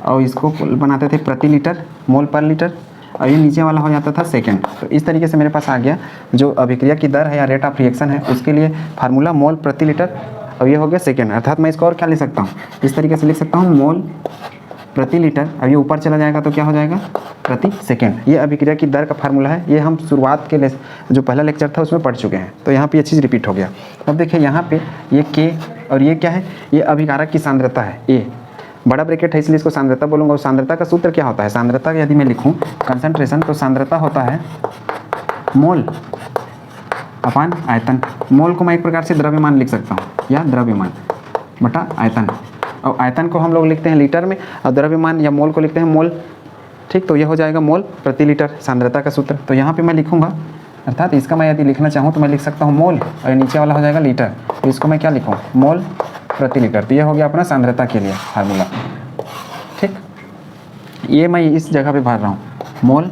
और इसको बनाते थे प्रति लीटर, मोल पर लीटर, और ये नीचे वाला हो जाता था सेकंड। तो इस तरीके से मेरे पास आ गया जो अभिक्रिया की दर है या रेट ऑफ रिएक्शन है उसके लिए फार्मूला मोल प्रति लीटर, और ये हो गया सेकंड। अर्थात मैं इसको और क्या लिख सकता हूँ, इस तरीके से लिख सकता हूँ मोल प्रति लीटर। अब ये ऊपर चला जाएगा तो क्या हो जाएगा प्रति सेकेंड। ये अभिक्रिया की दर का फार्मूला है। ये हम शुरुआत के जो पहला लेक्चर था उसमें पढ़ चुके हैं, तो यहाँ पे ये चीज़ रिपीट हो गया। अब देखिए यहाँ पे ये के और ये क्या है, ये अभिकारक की सांद्रता है। ए बड़ा ब्रैकेट है इसलिए इसको सांद्रता बोलूँगा। और सांद्रता का सूत्र क्या होता है, सांद्रता यदि मैं लिखूँ कंसंट्रेशन, तो सांद्रता होता है मोल अपान आयतन। मोल को मैं एक प्रकार से द्रव्यमान लिख सकता हूँ, या द्रव्यमान बटा आयतन। और आयतन को हम लोग लिखते हैं लीटर में, और द्रव्यमान या मोल को लिखते हैं मोल। ठीक, तो ये हो जाएगा मोल प्रति लीटर सांद्रता का सूत्र। तो यहाँ पे मैं लिखूँगा, अर्थात इसका मैं यदि लिखना चाहूँ तो मैं लिख सकता हूँ मोल, और नीचे वाला हो जाएगा लीटर। तो इसको मैं क्या लिखूँ, मोल प्रति लीटर। तो ये हो गया अपना सांद्रता के लिए फार्मूला। ठीक, ये मैं इस जगह पे भर रहा हूँ, मोल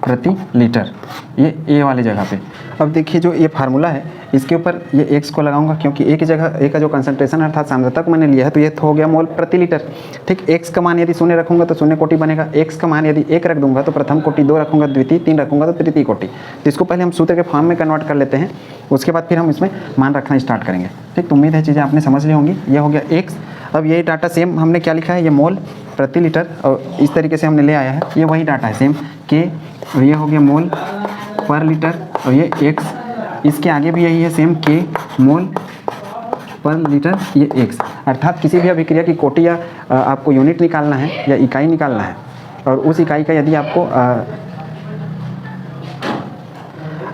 प्रति लीटर, ये ए वाली जगह पे। अब देखिए जो ये फार्मूला है इसके ऊपर ये एक्स को लगाऊंगा, क्योंकि एक जगह ए का जो कंसंट्रेशन अर्थात सांद्रता को मैंने लिया है, तो ये हो गया मोल प्रति लीटर। ठीक, एक्स का मान यदि शून्य रखूंगा तो शून्य कोटि बनेगा। एक्स का मान यदि 1 रख दूंगा तो प्रथम कोटि, 2 रखूंगा द्वितीय, 3 रखूंगा तो तृतीय कोटि। तो इसको पहले हम सूत्र के फॉर्म में कन्वर्ट कर लेते हैं, उसके बाद फिर हम इसमें मान रखना स्टार्ट करेंगे। ठीक, तो उम्मीद है चीज़ें आपने समझ ली होंगी। ये हो गया एक्स। अब यही डाटा सेम हमने क्या लिखा है, ये मोल प्रति लीटर, और इस तरीके से हमने ले आया है। ये वही डाटा है सेम के, और ये हो गया मोल पर लीटर, और ये एक्स। इसके आगे भी यही है सेम, के मोल पर लीटर, ये एक्स। अर्थात किसी भी अभिक्रिया की कोटि या आपको यूनिट निकालना है या इकाई निकालना है, और उस इकाई का यदि आपको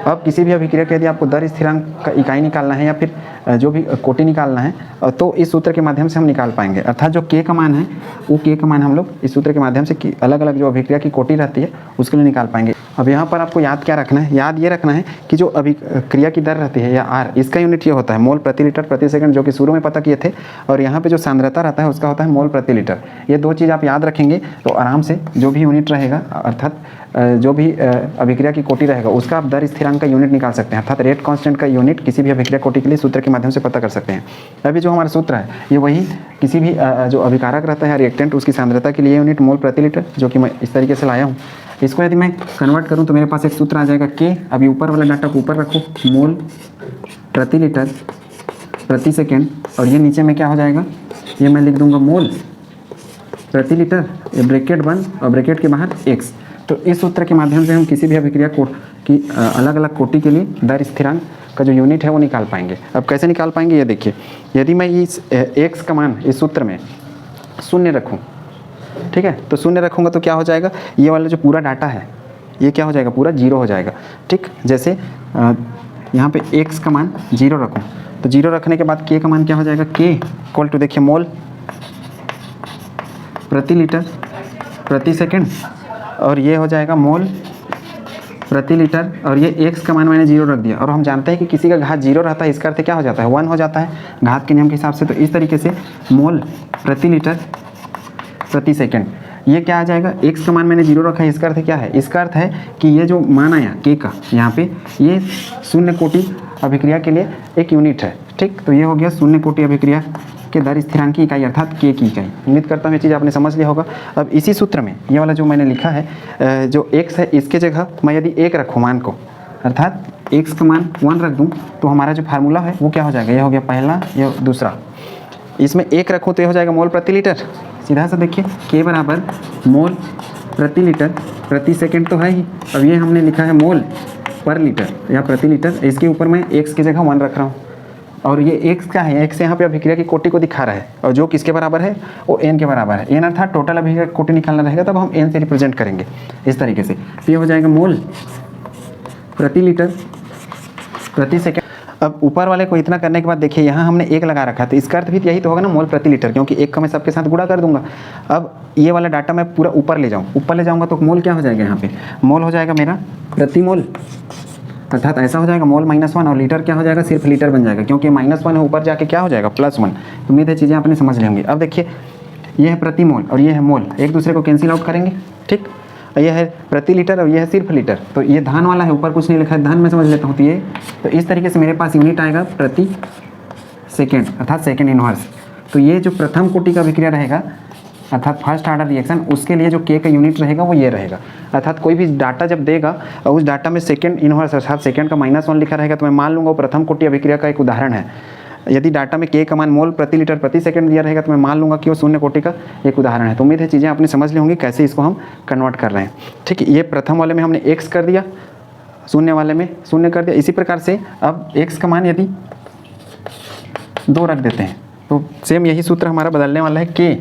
अब किसी भी अभिक्रिया के यदि आपको दर स्थिरांक का इकाई निकालना है या फिर जो भी कोटि निकालना है, तो इस सूत्र के माध्यम से हम निकाल पाएंगे। अर्थात जो के का मान है वो के का मान हम लोग इस सूत्र के माध्यम से अलग अलग जो अभिक्रिया की कोटि रहती है उसके लिए निकाल पाएंगे। अब यहाँ पर आपको याद क्या रखना है, याद ये रखना है कि जो अभिक्रिया की दर रहती है या आर, इसका यूनिट ये होता है मोल प्रति लीटर प्रति सेकंड, जो कि शुरू में पता किए थे। और यहाँ पे जो सांद्रता रहता है उसका होता है मोल प्रति लीटर। ये दो चीज़ आप याद रखेंगे तो आराम से जो भी यूनिट रहेगा, अर्थात जो भी अभिक्रिया की कोटि रहेगा उसका आप दर स्थिरांक का यूनिट निकाल सकते हैं। अर्थात रेट कांस्टेंट का यूनिट किसी भी अभिक्रिया कोटि के लिए सूत्र के माध्यम से पता कर सकते हैं। अभी जो हमारा सूत्र है ये वही किसी भी जो अभिकारक रहता है रिएक्टेंट, उसकी सांद्रता के लिए यूनिट मोल प्रति लीटर, जो कि मैं इस तरीके से लाया हूँ। इसको यदि मैं कन्वर्ट करूँ तो मेरे पास एक सूत्र आ जाएगा के। अभी ऊपर वाला डाटा को ऊपर रखो, मोल प्रति लीटर प्रति सेकेंड, और ये नीचे में क्या हो जाएगा, ये मैं लिख दूंगा मोल प्रति लीटर, ये ब्रैकेट बंद और ब्रैकेट के बाहर एक्स। तो इस सूत्र के माध्यम से हम किसी भी अभिक्रिया की अलग अलग कोटि के लिए दर स्थिरांक का जो यूनिट है वो निकाल पाएंगे। अब कैसे निकाल पाएंगे ये देखिए, यदि मैं इस एक्स का मान इस सूत्र में शून्य रखूँ, ठीक है, तो शून्य रखूँगा तो क्या हो जाएगा, ये वाला जो पूरा डाटा है ये क्या हो जाएगा, पूरा जीरो हो जाएगा। ठीक, जैसे यहाँ पे एक्स का मान जीरो रखूँ तो जीरो रखने के बाद के का मान क्या हो जाएगा, के इक्वल टू देखिए मोल प्रति लीटर प्रति सेकेंड, और ये हो जाएगा मोल प्रति लीटर, और ये एक्स का मान मैंने जीरो रख दिया। और हम जानते हैं कि किसी का घात जीरो रहता है, इसका अर्थ क्या हो जाता है, 1 हो जाता है घात के नियम के हिसाब से। तो इस तरीके से मोल प्रति लीटर प्रति सेकेंड, ये क्या आ जाएगा, एक्स का मान मैंने जीरो रखा है, इसका अर्थ क्या है, इसका अर्थ है कि ये जो मान आया के का यहाँ पे, ये शून्य कोटि अभिक्रिया के लिए एक यूनिट है। ठीक, तो ये हो गया शून्य कोटि अभिक्रिया के दर स्थिरांक की इकाई अर्थात के की इकाई। उम्मीद करता हूँ ये चीज़ आपने समझ लिया होगा। अब इसी सूत्र में ये वाला जो मैंने लिखा है जो एक्स है, इसके जगह मैं यदि 1 रखूँ मान को, अर्थात एक्स का मान 1 रख दूँ, तो हमारा जो फार्मूला है वो क्या हो जाएगा, ये हो गया पहला, ये दूसरा। इसमें 1 रखूँ तो ये हो जाएगा मोल प्रति लीटर, सीधा सा देखिए के बराबर मोल प्रति लीटर प्रति सेकेंड तो है ही। अब ये हमने लिखा है मोल पर लीटर या प्रति लीटर। इसके ऊपर मैं x की जगह 1 रख रहा हूँ और ये x क्या है, x यहाँ पे अभिक्रिया की कोटि को दिखा रहा है और जो किसके बराबर है वो n के बराबर है। n अर्थात टोटल अभिक्रिया की कोटि निकालना रहेगा, तब हम n से रिप्रेजेंट करेंगे इस तरीके से। तो ये हो जाएगा मोल प्रति लीटर प्रति सेकेंड। अब ऊपर वाले को इतना करने के बाद देखिए यहाँ हमने 1 लगा रखा है, तो इसका अर्थ भी यही तो होगा ना, मोल प्रति लीटर, क्योंकि 1 का मैं सबके साथ गुणा कर दूंगा। अब ये वाला डाटा मैं पूरा ऊपर ले जाऊँगा तो मोल क्या हो जाएगा, यहाँ पे मोल हो जाएगा मेरा प्रति मोल, अर्थात ऐसा हो जाएगा मोल -1 और लीटर क्या हो जाएगा, सिर्फ लीटर बन जाएगा, क्योंकि -1 है, ऊपर जाके क्या हो जाएगा +1। तो उम्मीद है चीज़ें आपने समझ ली होंगी। अब देखिए ये है प्रति मोल और ये है मोल, एक दूसरे को कैंसिल आउट करेंगे, ठीक। ये है प्रति लीटर और ये है सिर्फ लीटर, तो ये धान वाला है, ऊपर कुछ नहीं लिखा है, धान में समझ लेता हूँ। तो ये तो इस तरीके से मेरे पास यूनिट आएगा प्रति सेकेंड, अर्थात सेकेंड इनवर्स। तो ये जो प्रथम कोटि का अभिक्रिया रहेगा अर्थात फर्स्ट ऑर्डर रिएक्शन, उसके लिए जो के का यूनिट रहेगा वो ये रहेगा। अर्थात कोई भी डाटा जब देगा और उस डाटा में सेकेंड इनवर्स अर्थात सेकेंड का -1 लिखा रहेगा, तो मैं मान लूँगा वो प्रथम कोटि अभिक्रिया का एक उदाहरण है। यदि डाटा में के का मान मोल प्रति लीटर प्रति सेकंड दिया रहेगा, तो मैं मान लूँगा कि वो शून्य कोटि का एक उदाहरण है। तो उम्मीद है चीज़ें आपने समझ ली होंगी कैसे इसको हम कन्वर्ट कर रहे हैं, ठीक। ये प्रथम वाले में हमने x कर दिया, शून्य वाले में शून्य कर दिया। इसी प्रकार से अब x का मान यदि 2 रख देते हैं, तो सेम यही सूत्र हमारा बदलने वाला है, k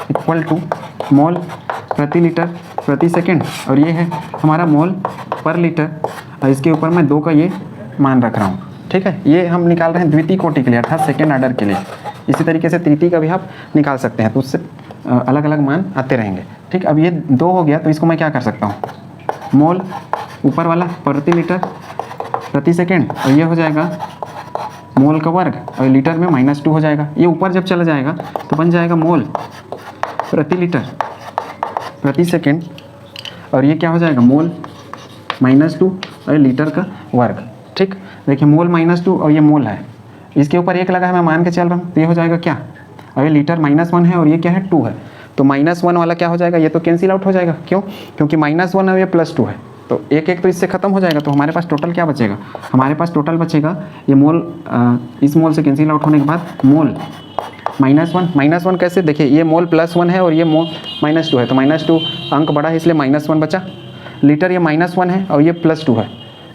= मोल प्रति लीटर प्रति सेकेंड, और ये है हमारा मोल पर लीटर, और इसके ऊपर मैं 2 का ये मान रख रहा हूँ, ठीक है। ये हम निकाल रहे हैं द्वितीय कोटि के लिए अर्थात सेकेंड ऑर्डर के लिए। इसी तरीके से तृतीय का भी आप निकाल सकते हैं, तो उससे अलग अलग मान आते रहेंगे, ठीक। अब ये 2 हो गया, तो इसको मैं क्या कर सकता हूँ, मोल ऊपर वाला प्रति लीटर प्रति सेकेंड, और ये हो जाएगा मोल का वर्ग, और लीटर में -2 हो जाएगा। ये ऊपर जब चला जाएगा तो बन जाएगा मोल प्रति लीटर प्रति सेकेंड, और ये क्या हो जाएगा मोल -2 और लीटर का वर्ग, ठीक। देखिए मोल -2 और ये मोल है, इसके ऊपर 1 लगा है, मैं मान के चल रहा हूँ, तो ये हो जाएगा क्या, और ये लीटर -1 है और ये क्या है 2 है, तो -1 वाला क्या हो जाएगा, ये तो कैंसिल आउट हो जाएगा, क्यों, क्योंकि -1 है, ये +2 है, तो 1 तो इससे खत्म हो जाएगा। तो हमारे पास टोटल क्या बचेगा, हमारे पास टोटल बचेगा ये मोल, इस मोल से कैंसिल आउट होने के बाद मोल -1 कैसे, देखिए ये मोल +1 है और ये मोल -2 है, तो -2 अंक बड़ा है इसलिए -1 बचा। लीटर ये -1 है और ये +2 है,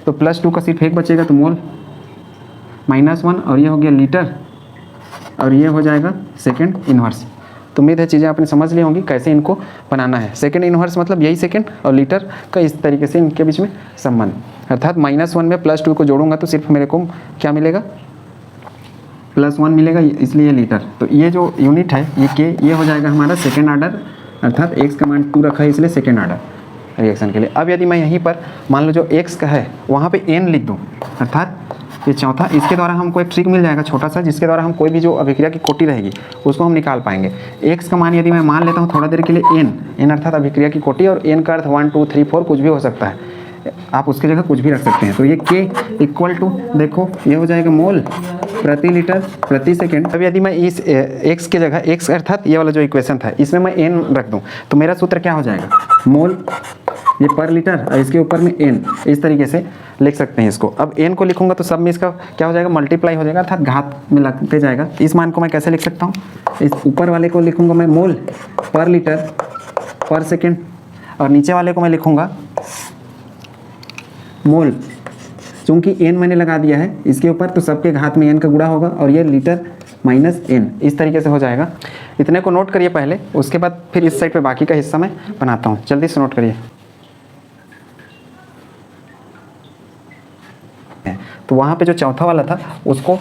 तो +2 का सिर्फ 1 बचेगा, तो मोल -1 और ये हो गया लीटर, और ये हो जाएगा सेकेंड इन्वर्स। तो उम्मीद है चीज़ें आपने समझ ली होंगी कैसे इनको बनाना है। सेकेंड इन्वर्स मतलब यही सेकेंड और लीटर का इस तरीके से इनके बीच में संबंध, अर्थात -1 में +2 को जोड़ूंगा तो सिर्फ मेरे को क्या मिलेगा, +1 मिलेगा, इसलिए लीटर। तो ये जो यूनिट है ये के, ये हो जाएगा हमारा सेकेंड ऑर्डर, अर्थात x का मान 2 रखा है इसलिए सेकेंड ऑर्डर रिएक्शन के लिए। अब यदि मैं यहीं पर मान लो जो x का है वहाँ पे n लिख दूँ, अर्थात ये चौथा, इसके द्वारा हमको एक ट्रिक मिल जाएगा छोटा सा, जिसके द्वारा हम कोई भी जो अभिक्रिया की कोटि रहेगी उसको हम निकाल पाएंगे। x का मान यदि मैं मान लेता हूँ थोड़ा देर के लिए n अर्थात अभिक्रिया की कोटि, और n का अर्थ 1 2 3 4 कुछ भी हो सकता है, आप उसकी जगह कुछ भी रख सकते हैं। तो ये k = देखो ये हो जाएगा मोल प्रति लीटर प्रति सेकेंड। अब यदि मैं इस x की जगह x अर्थात ये वाला जो इक्वेशन था इसमें मैं n रख दूं, तो मेरा सूत्र क्या हो जाएगा, मोल ये पर लीटर और इसके ऊपर में n, इस तरीके से लिख सकते हैं इसको। अब n को लिखूंगा तो सब में इसका क्या हो जाएगा, मल्टीप्लाई हो जाएगा, अर्थात घात में लगते जाएगा। इस मान को मैं कैसे लिख सकता हूँ, इस ऊपर वाले को लिखूंगा मैं मोल पर लीटर पर सेकेंड, और नीचे वाले को मैं लिखूंगा मोल, चूँकि n मैंने लगा दिया है इसके ऊपर तो सबके घात में n का गुणा होगा, और ये लीटर -n, इस तरीके से हो जाएगा। इतने को नोट करिए पहले, उसके बाद फिर इस साइड पे बाकी का हिस्सा मैं बनाता हूँ, जल्दी से नोट करिए। तो वहाँ पे जो चौथा वाला था उसको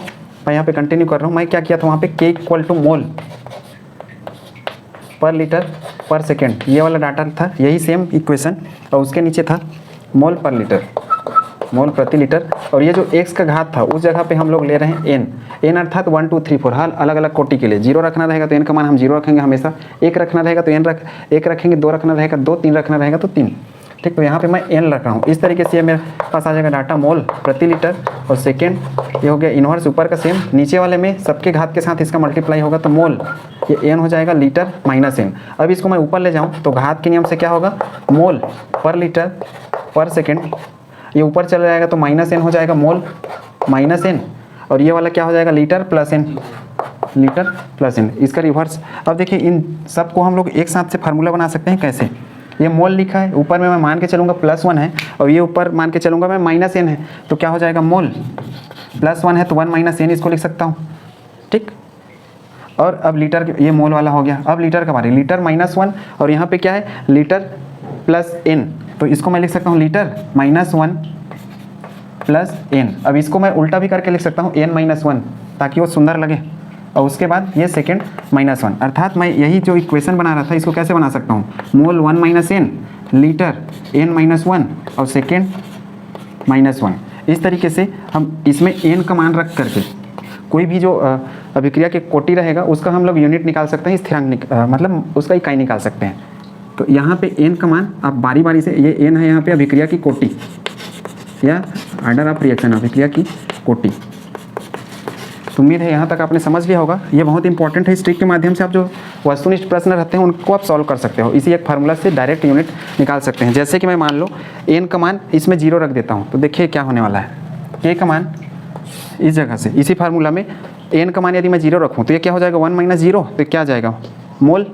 मैं यहाँ पे कंटिन्यू कर रहा हूँ। मैं क्या किया था वहाँ पे k = मोल पर लीटर पर सेकेंड, ये वाला डाटा था, यही सेम इक्वेशन, और उसके नीचे था मोल पर लीटर मोल प्रति लीटर, और ये जो x का घात था उस जगह पे हम लोग ले रहे हैं n अर्थात 1 2 3 4, हर अलग अलग कोटि के लिए 0 रखना रहेगा तो n का मान हम 0 रखेंगे हमेशा, 1 रखना रहेगा तो एक रखेंगे, 2 रखना रहेगा 2, 3 रखना रहेगा तो 3, ठीक। तो यहाँ पे मैं n रख रहा हूँ, इस तरीके से ये मेरे पास आ जाएगा डाटा मोल प्रति लीटर और सेकेंड, ये हो गया इन्वर्स ऊपर का सेम, नीचे वाले में सबके घात के साथ इसका मल्टीप्लाई होगा तो मोल ये n हो जाएगा लीटर -n। अब इसको मैं ऊपर ले जाऊँ तो घात के नियम से क्या होगा, मोल पर लीटर पर सेकेंड, ये ऊपर चला जाएगा तो -n हो जाएगा मोल -n, और ये वाला क्या हो जाएगा लीटर +n, इसका रिवर्स। अब देखिए इन सबको हम लोग एक साथ से फार्मूला बना सकते हैं कैसे, ये मोल लिखा है, ऊपर में मैं मान के चलूँगा +1 है और ये ऊपर मान के चलूँगा मैं -n है, तो क्या हो जाएगा मोल +1 है तो 1 - n इसको लिख सकता हूँ, ठीक। और अब लीटर, ये मोल वाला हो गया। अब लीटर का बारे, लीटर -1 और यहाँ पे क्या है लीटर +n, तो इसको मैं लिख सकता हूँ लीटर -1 +n। अब इसको मैं उल्टा भी करके लिख सकता हूँ n-1 ताकि वो सुंदर लगे, और उसके बाद ये सेकेंड -1, अर्थात मैं यही जो इक्वेशन बना रहा था इसको कैसे बना सकता हूँ, मोल 1 - n लीटर n-1 और सेकेंड -1। इस तरीके से हम इसमें n का मान रख करके कोई भी जो अभिक्रिया के कोटि रहेगा उसका हम लोग यूनिट निकाल सकते हैं, स्थिरांक मतलब उसका इकाई निकाल सकते हैं। तो यहाँ पे n का मान आप बारी बारी से, ये n है यहाँ पे अभिक्रिया की कोटि या ऑर्डर ऑफ रिएक्शन, अभिक्रिया की कोटि। तो उम्मीद है यहाँ तक आपने समझ लिया होगा। ये बहुत इंपॉर्टेंट है, इस ट्रिक के माध्यम से आप जो वस्तुनिष्ठ प्रश्न रहते हैं उनको आप सॉल्व कर सकते हो। इसी एक फार्मूला से डायरेक्ट यूनिट निकाल सकते हैं। जैसे कि मैं मान लो n का मान इसमें 0 रख देता हूँ, तो देखिए क्या होने वाला है, k का मान इस जगह से, इसी फार्मूला में n का मान यदि मैं 0 रखूँ तो ये क्या हो जाएगा 1 - 0, तो क्या जाएगा मोल।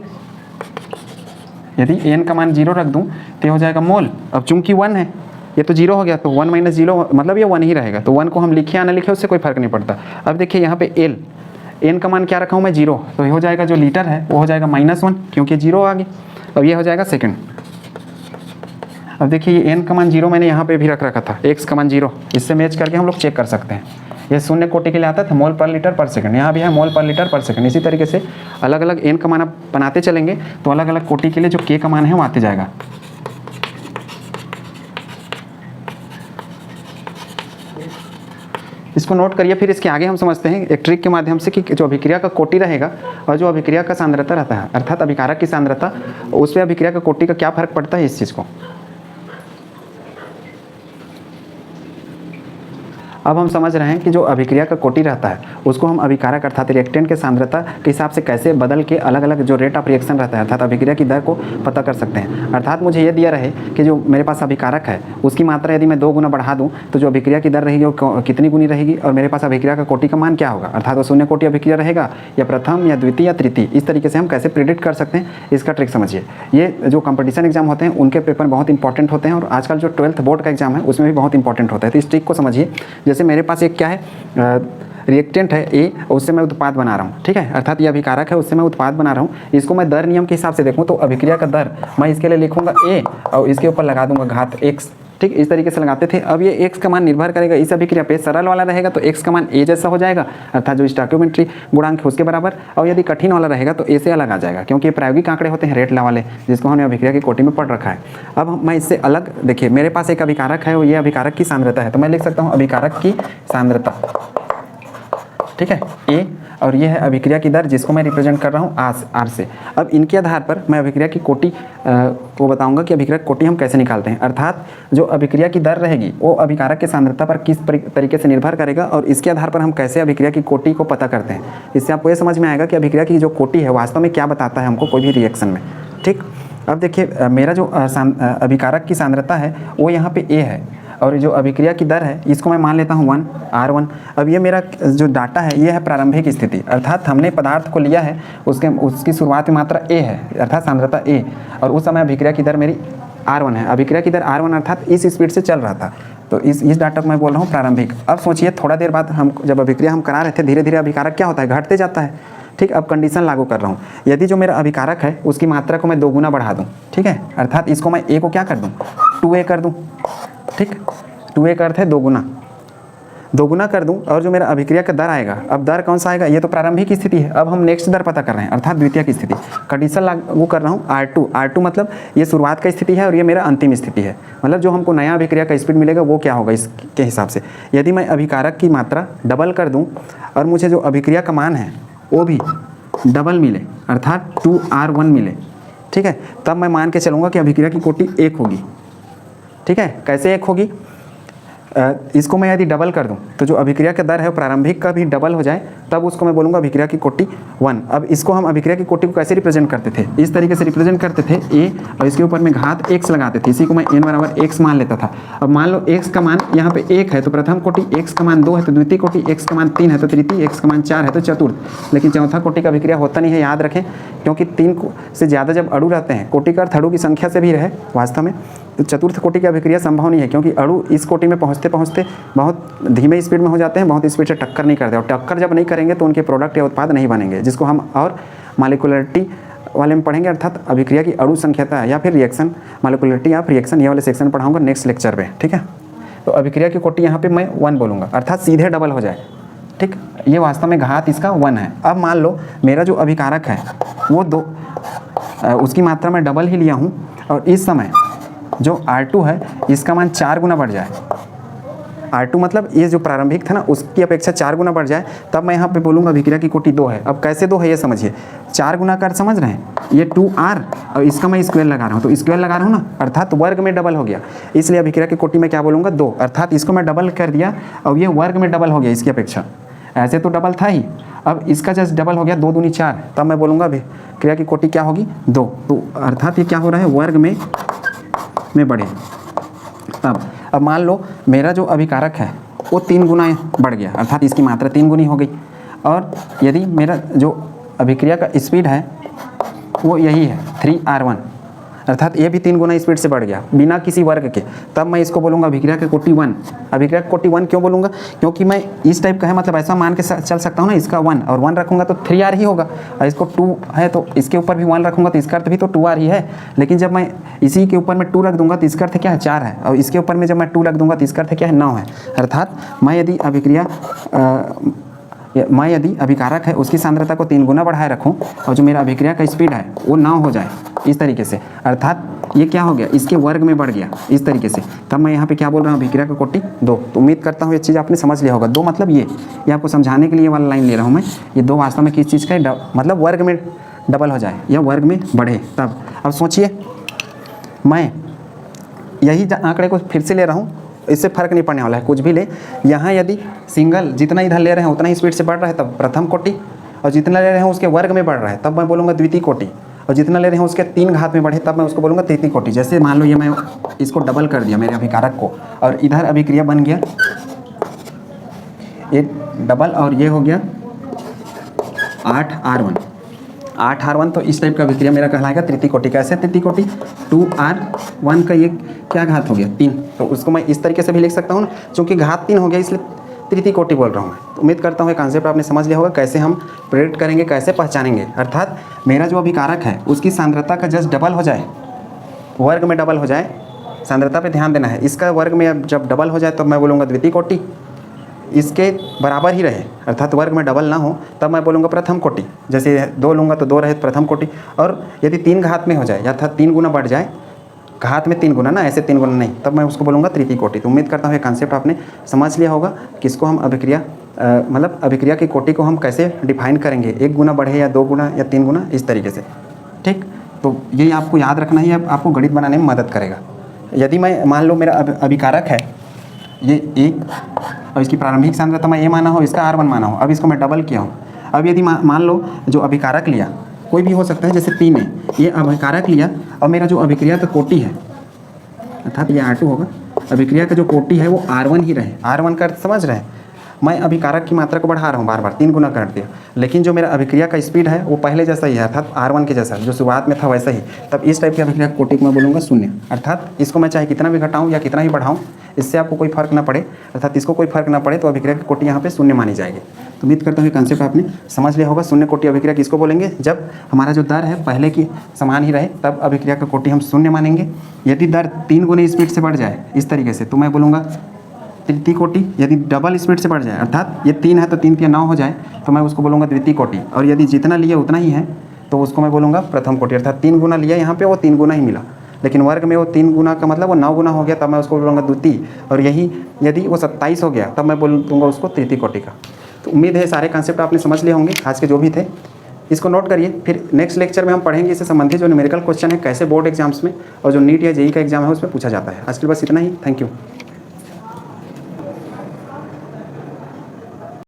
यदि n का मान 0 रख दूँ तो ये हो जाएगा मोल। अब चूंकि 1 है, ये तो 0 हो गया, तो 1 - 0 मतलब ये 1 ही रहेगा, तो 1 को हम लिखे या ना लिखे उससे कोई फर्क नहीं पड़ता। अब देखिए यहाँ पे n का मान क्या रखा हूँ मैं 0, तो ये हो जाएगा जो लीटर है वो हो जाएगा -1 क्योंकि 0 आ गया। अब ये हो जाएगा सेकेंड। अब देखिए ये n का मान 0 मैंने यहाँ पे भी रख रखा था, x का मान 0, इससे मैच करके हम लोग चेक कर सकते हैं। ये शून्य कोटि के लिए आता था मोल पर लीटर पर सेकंड, यहाँ भी है मोल पर लीटर पर सेकंड। इसी तरीके से अलग अलग n का मान आप बनाते चलेंगे तो अलग अलग कोटि के लिए जो k का मान है वो आते जाएगा। इसको नोट करिए, फिर इसके आगे हम समझते हैं एक ट्रिक के माध्यम से कि जो अभिक्रिया का कोटि रहेगा और जो अभिक्रिया का सांद्रता रहता है, अर्थात अभिकारक की सांद्रता, उस पर अभिक्रिया का कोटि का क्या फर्क पड़ता है, इस चीज़ को अब हम समझ रहे हैं कि जो अभिक्रिया का कोटि रहता है उसको हम अभिकारक अर्थात रिएक्टेंट के सांद्रता के हिसाब से कैसे बदल के अलग अलग जो रेट ऑफ रिएक्शन रहता है अर्थात अभिक्रिया की दर को पता कर सकते हैं। अर्थात मुझे ये दिया रहे कि जो मेरे पास अभिकारक है उसकी मात्रा यदि मैं 2 गुना बढ़ा दूँ तो जो अभिक्रिया की दर रहेगी वो कितनी गुनी रहेगी, और मेरे पास अभिक्रिया का कोटि का मान क्या होगा, अर्थात वो शून्य कोटि अभिक्रिया रहेगा या प्रथम या द्वितीय या तृतीय। इस तरीके से हम कैसे प्रिडिक्ट कर सकते हैं, इसका ट्रिक समझिए। ये जो कंपटीशन एग्जाम होते हैं उनके पेपर बहुत इंपॉर्टेंट होते हैं, और आजकल जो 12th बोर्ड का एग्जाम है उसमें भी बहुत इंपॉर्टेंट होता है। तो इस ट्रिक को समझिए। जैसे मेरे पास एक क्या है रिएक्टेंट है ए, उससे मैं उत्पाद बना रहा हूँ, ठीक है, अर्थात ये अभिकारक है उससे मैं उत्पाद बना रहा हूँ। इसको मैं दर नियम के हिसाब से देखूँ तो अभिक्रिया का दर मैं इसके लिए लिखूंगा ए और इसके ऊपर लगा दूंगा घात x, ठीक, इस तरीके से लगाते थे। अब ये x का मान निर्भर करेगा इस अभिक्रिया पे, सरल वाला रहेगा तो x का मान a जैसा हो जाएगा अर्थात जो स्टोइकियोमेट्री गुणांक है उसके बराबर, और यदि कठिन वाला रहेगा तो a से अलग आ जाएगा क्योंकि ये प्रायोगिक आंकड़े होते हैं रेट ला वाले जिसको हमने अभिक्रिया की कोटि में पढ़ रखा है। अब मैं इससे अलग देखिए, मेरे पास एक अभिकारक है और ये अभिकारक की सांद्रता है, तो मैं लिख सकता हूँ अभिकारक की सांद्रता, ठीक है, ए, और ये है अभिक्रिया की दर जिसको मैं रिप्रेजेंट कर रहा हूँ आर से। अब इनके आधार पर मैं अभिक्रिया की कोटि को बताऊंगा कि अभिक्रिया की कोटि हम कैसे निकालते हैं, अर्थात जो अभिक्रिया की दर रहेगी वो अभिकारक की सांद्रता पर किस तरीके से निर्भर करेगा और इसके आधार पर हम कैसे अभिक्रिया की कोटि को पता करते हैं। इससे आपको ये समझ में आएगा कि अभिक्रिया की जो कोटि है वास्तव में क्या बताता है हमको कोई भी रिएक्शन में, ठीक। अब देखिए मेरा जो अभिकारक की सांद्रता है वो यहाँ पे ए है और जो अभिक्रिया की दर है इसको मैं मान लेता हूँ 1 R1। अब ये मेरा जो डाटा है ये है प्रारंभिक स्थिति, अर्थात हमने पदार्थ को लिया है उसकी शुरुआत में मात्रा A है अर्थात सांद्रता A, और उस समय अभिक्रिया की दर मेरी R1 है। अभिक्रिया की दर R1 अर्थात इस स्पीड से चल रहा था, तो इस डाटा को मैं बोल रहा हूँ प्रारंभिक। अब सोचिए थोड़ा देर बाद हम जब अभिक्रिया हम करा रहे थे धीरे धीरे अभिकारक क्या होता है, घटते जाता है, ठीक। अब कंडीशन लागू कर रहा हूँ, यदि जो मेरा अभिकारक है उसकी मात्रा को मैं 2 गुना बढ़ा दूँ, ठीक है, अर्थात इसको मैं A को क्या कर दूँ 2A कर दूँ, ठीक, 2A का अर्थ है 2 गुना कर दूं, और जो मेरा अभिक्रिया का दर आएगा, अब दर कौन सा आएगा, ये तो प्रारंभिक स्थिति है, अब हम नेक्स्ट दर पता कर रहे हैं अर्थात द्वितीय की स्थिति। कंडीशन लागू कर रहा हूँ R2 मतलब ये शुरुआत का स्थिति है और ये मेरा अंतिम स्थिति है, मतलब जो हमको नया अभिक्रिया का स्पीड मिलेगा वो क्या होगा इसके हिसाब से। यदि मैं अभिकारक की मात्रा डबल कर दूँ और मुझे जो अभिक्रिया का मान है वो भी डबल मिले अर्थात 2R1 मिले, ठीक है, तब मैं मान के चलूँगा कि अभिक्रिया की कोटि 1 होगी, ठीक है। कैसे 1 होगी, इसको मैं यदि डबल कर दूं तो जो अभिक्रिया का दर है प्रारंभिक का भी डबल हो जाए, तब उसको मैं बोलूँगा अभिक्रिया की कोटि 1। अब इसको हम अभिक्रिया की कोटि को कैसे रिप्रेजेंट करते थे, इस तरीके से रिप्रेजेंट करते थे a, और इसके ऊपर में घात x लगाते थे, इसी को मैं n बराबर x मान लेता था। अब मान लो x का मान यहाँ पे 1 है तो प्रथम कोटि, x का मान 2 है तो द्वितीय कोटि, x का मान 3 है तो तृतीय, x का मान 4 है तो चतुर्थ। लेकिन चौथा कोटि का अभिक्रिया होता नहीं है, याद रखें, क्योंकि 3 से ज़्यादा जब अणु रहते हैं, कोटि का अर्थ अणु की संख्या से भी रहे वास्तव में, तो चतुर्थ कोटि की अभिक्रिया संभव नहीं है, क्योंकि अणु इस कोटि में पहुँचते पहुँचते बहुत धीमे स्पीड में हो जाते हैं, बहुत स्पीड से टक्कर नहीं करते, और टक्कर जब नहीं करेंगे तो उनके प्रोडक्ट या उत्पाद नहीं बनेंगे, जिसको हम और मॉलिक्यूलरिटी वाले में पढ़ेंगे, अर्थात अभिक्रिया की अणु संख्याता या फिर रिएक्शन मॉलिक्यूलरिटी या रिएक्शन, ये वाले सेक्शन पढ़ाऊंगा नेक्स्ट लेक्चर में, ठीक है। तो अभिक्रिया की कोटि यहाँ पे मैं 1 बोलूँगा, अर्थात सीधे डबल हो जाए, ठीक। ये वास्तव में घात इसका 1 है। अब मान लो मेरा जो अभिकारक है वो 2, उसकी मात्रा मैं डबल ही लिया हूँ, और इस समय जो R2 है इसका मान 4 गुना बढ़ जाए, R2 मतलब ये जो प्रारंभिक था ना उसकी अपेक्षा 4 गुना बढ़ जाए, तब मैं यहाँ पे बोलूँगा अभिक्रिया की कोटि 2 है। अब कैसे 2 है ये समझिए, 4 गुना कर समझ रहे हैं, ये 2R और इसका मैं स्क्वायर लगा रहा हूँ, तो स्क्वायर लगा रहा हूँ ना, अर्थात वर्ग में डबल हो गया, इसलिए अभिक्रिया की कोटि में क्या बोलूँगा 2, अर्थात इसको मैं डबल कर दिया और ये वर्ग में डबल हो गया इसकी अपेक्षा, ऐसे तो डबल था ही, अब इसका जस्ट डबल हो गया, 2 दूनी 4, तब मैं बोलूँगा अभिक्रिया की कोटि क्या होगी 2, तो अर्थात ये क्या हो रहा है वर्ग में बढ़े। अब मान लो मेरा जो अभिकारक है वो 3 गुना बढ़ गया, अर्थात इसकी मात्रा 3 गुनी हो गई, और यदि मेरा जो अभिक्रिया का स्पीड है वो यही है 3R1, अर्थात ये भी 3 गुना स्पीड से बढ़ गया बिना किसी वर्ग के, तब मैं इसको बोलूँगा अभिक्रिया की कोटि 1। अभिक्रिया की कोटि 1 क्यों बोलूँगा, क्योंकि मैं इस टाइप का है, मतलब ऐसा मान के चल सकता हूँ ना, इसका 1 और 1 रखूँगा तो 3R ही होगा, और इसको 2 है तो इसके ऊपर भी 1 रखूँगा तो इसका अर्थ भी तो 2R ही है। लेकिन जब मैं इसी के ऊपर में 2 रख दूँगा तो इसका अर्थ क्या है 4 है, और इसके ऊपर में जब मैं 2 रख दूँगा तो इसका अर्थ क्या है 9 है। अर्थात मैं यदि अभिकारक है उसकी सांद्रता को 3 गुना बढ़ाए रखूं और जो मेरा अभिक्रिया का स्पीड है वो 9 हो जाए इस तरीके से, अर्थात ये क्या हो गया इसके वर्ग में बढ़ गया इस तरीके से, तब मैं यहाँ पे क्या बोल रहा हूँ अभिक्रिया का कोटि 2। तो उम्मीद करता हूँ ये चीज़ आपने समझ लिया होगा। 2 मतलब ये आपको समझाने के लिए वाला लाइन ले रहा हूँ मैं, ये 2 वास्तव में किस चीज़ का है, मतलब वर्ग में डबल हो जाए या वर्ग में बढ़े तब। अब सोचिए मैं यही आंकड़े को फिर से ले रहा हूँ, इससे फर्क नहीं पड़ने वाला है कुछ भी ले, यहाँ यदि सिंगल जितना इधर ले रहे हैं उतना ही स्पीड से बढ़ रहा है तब प्रथम कोटि, और जितना ले रहे हैं उसके वर्ग में बढ़ रहा है तब मैं बोलूँगा द्वितीय कोटि, और जितना ले रहे हैं उसके 3 घात में बढ़े तब मैं उसको बोलूँगा तृतीय कोटि। जैसे मान लो ये मैं इसको डबल कर दिया मेरे अभिकारक को, और इधर अभिक्रिया बन गया ये डबल, और ये हो गया 8R1, तो इस टाइप का अभिक्रिया मेरा कहलाएगा तृतीय कोटि। कैसे तृतीय कोटि, 2R1 का ये क्या घात हो गया 3, तो उसको मैं इस तरीके से भी लिख सकता हूँ ना, क्योंकि घात 3 हो गया इसलिए तृतीय कोटि बोल रहा हूँ मैं। तो उम्मीद करता हूँ ये कॉन्सेप्ट आपने समझ लिया होगा, कैसे हम प्रेडिक्ट करेंगे, कैसे पहचानेंगे। अर्थात मेरा जो अभिकारक है उसकी सांद्रता का जस्ट डबल हो जाए, वर्ग में डबल हो जाए, सांद्रता पे ध्यान देना है, इसका वर्ग में जब डबल हो जाए तब मैं बोलूँगा द्वितीय कोटि, इसके बराबर ही रहे अर्थात वर्ग में डबल ना हो तब मैं बोलूँगा प्रथम कोटि। जैसे 2 लूँगा तो 2 रहे प्रथम कोटि, और यदि 3 घात में हो जाए अर्थात 3 गुना बढ़ जाए, घात में 3 गुना ना, ऐसे 3 गुना नहीं, तब मैं उसको बोलूँगा तृतीय कोटि। तो उम्मीद करता हूँ ये कॉन्सेप्ट आपने समझ लिया होगा, किसको हम अभिक्रिया मतलब अभिक्रिया की कोटि को हम कैसे डिफाइन करेंगे, 1 गुना बढ़े या 2 गुना या 3 गुना इस तरीके से, ठीक। तो यही आपको याद रखना ही आपको गणित बनाने में मदद करेगा। यदि मैं मान लो मेरा अभिकारक है ये A और इसकी प्रारंभिक सांद्रता मैं A माना हो, इसका R1 माना हो, अब इसको मैं डबल किया हूँ। अब यदि मान लो जो अभिकारक लिया कोई भी हो सकता है, जैसे 3 है, ये अभिकारक लिया और मेरा जो अभिक्रिया का कोटि है अर्थात ये R2 होगा, अभिक्रिया का जो कोटि है वो R1 ही रहे। R1 का अर्थ समझ रहे हैं, मैं अभिकारक की मात्रा को बढ़ा रहा हूँ, बार बार 3 गुना कर दिया, लेकिन जो मेरा अभिक्रिया का स्पीड है वो पहले जैसा ही है, अर्थात R1 के जैसा जो शुरुआत में था वैसा ही। तब इस टाइप की अभिक्रिया कोटि को मैं बोलूँगा 0, अर्थात इसको मैं चाहे कितना भी घटाऊँ या कितना भी बढ़ाऊँ, इससे आपको कोई फर्क ना पड़े, अर्थात इसको कोई फर्क ना पड़े, तो अभिक्रिया की कोटि यहाँ पे 0 मानी जाएगी। तो उम्मीद करता हूँ कॉन्सेप्ट आपने समझ लिया होगा। 0 कोटि अभिक्रिया किसको बोलेंगे, जब हमारा जो दर है पहले की समान ही रहे तब अभिक्रिया का कोटि हम 0 मानेंगे। यदि दर 3 गुने स्पीड से बढ़ जाए इस तरीके से तो मैं बोलूँगा तृतीय कोटि। यदि डबल स्पीड से बढ़ जाए अर्थात ये 3 है तो 3 × 9 हो जाए तो मैं उसको बोलूँगा द्वितीय कोटि, और यदि जितना लिया उतना ही है तो उसको मैं बोलूँगा प्रथम कोटि। अर्थात 3 गुना लिया यहाँ पे वो 3 गुना ही मिला, लेकिन वर्ग में वो 3 गुना का मतलब वो 9 गुना हो गया, तब मैं उसको बोलूँगा द्वितीय, और यही यदि वो 27 हो गया तब मैं बोल दूँगा उसको तृतीय कोटि का। तो उम्मीद है सारे कॉन्सेप्ट आपने समझ लिए होंगे आज के जो भी थे, इसको नोट करिए। फिर नेक्स्ट लेक्चर में हम पढ़ेंगे इससे संबंधित जो न्यूमेरिकल क्वेश्चन है कैसे बोर्ड एग्जाम्स में और जो नीट या जेईई का एग्जाम है उसमें पूछा जाता है। आज के लिए बस इतना ही, थैंक यू।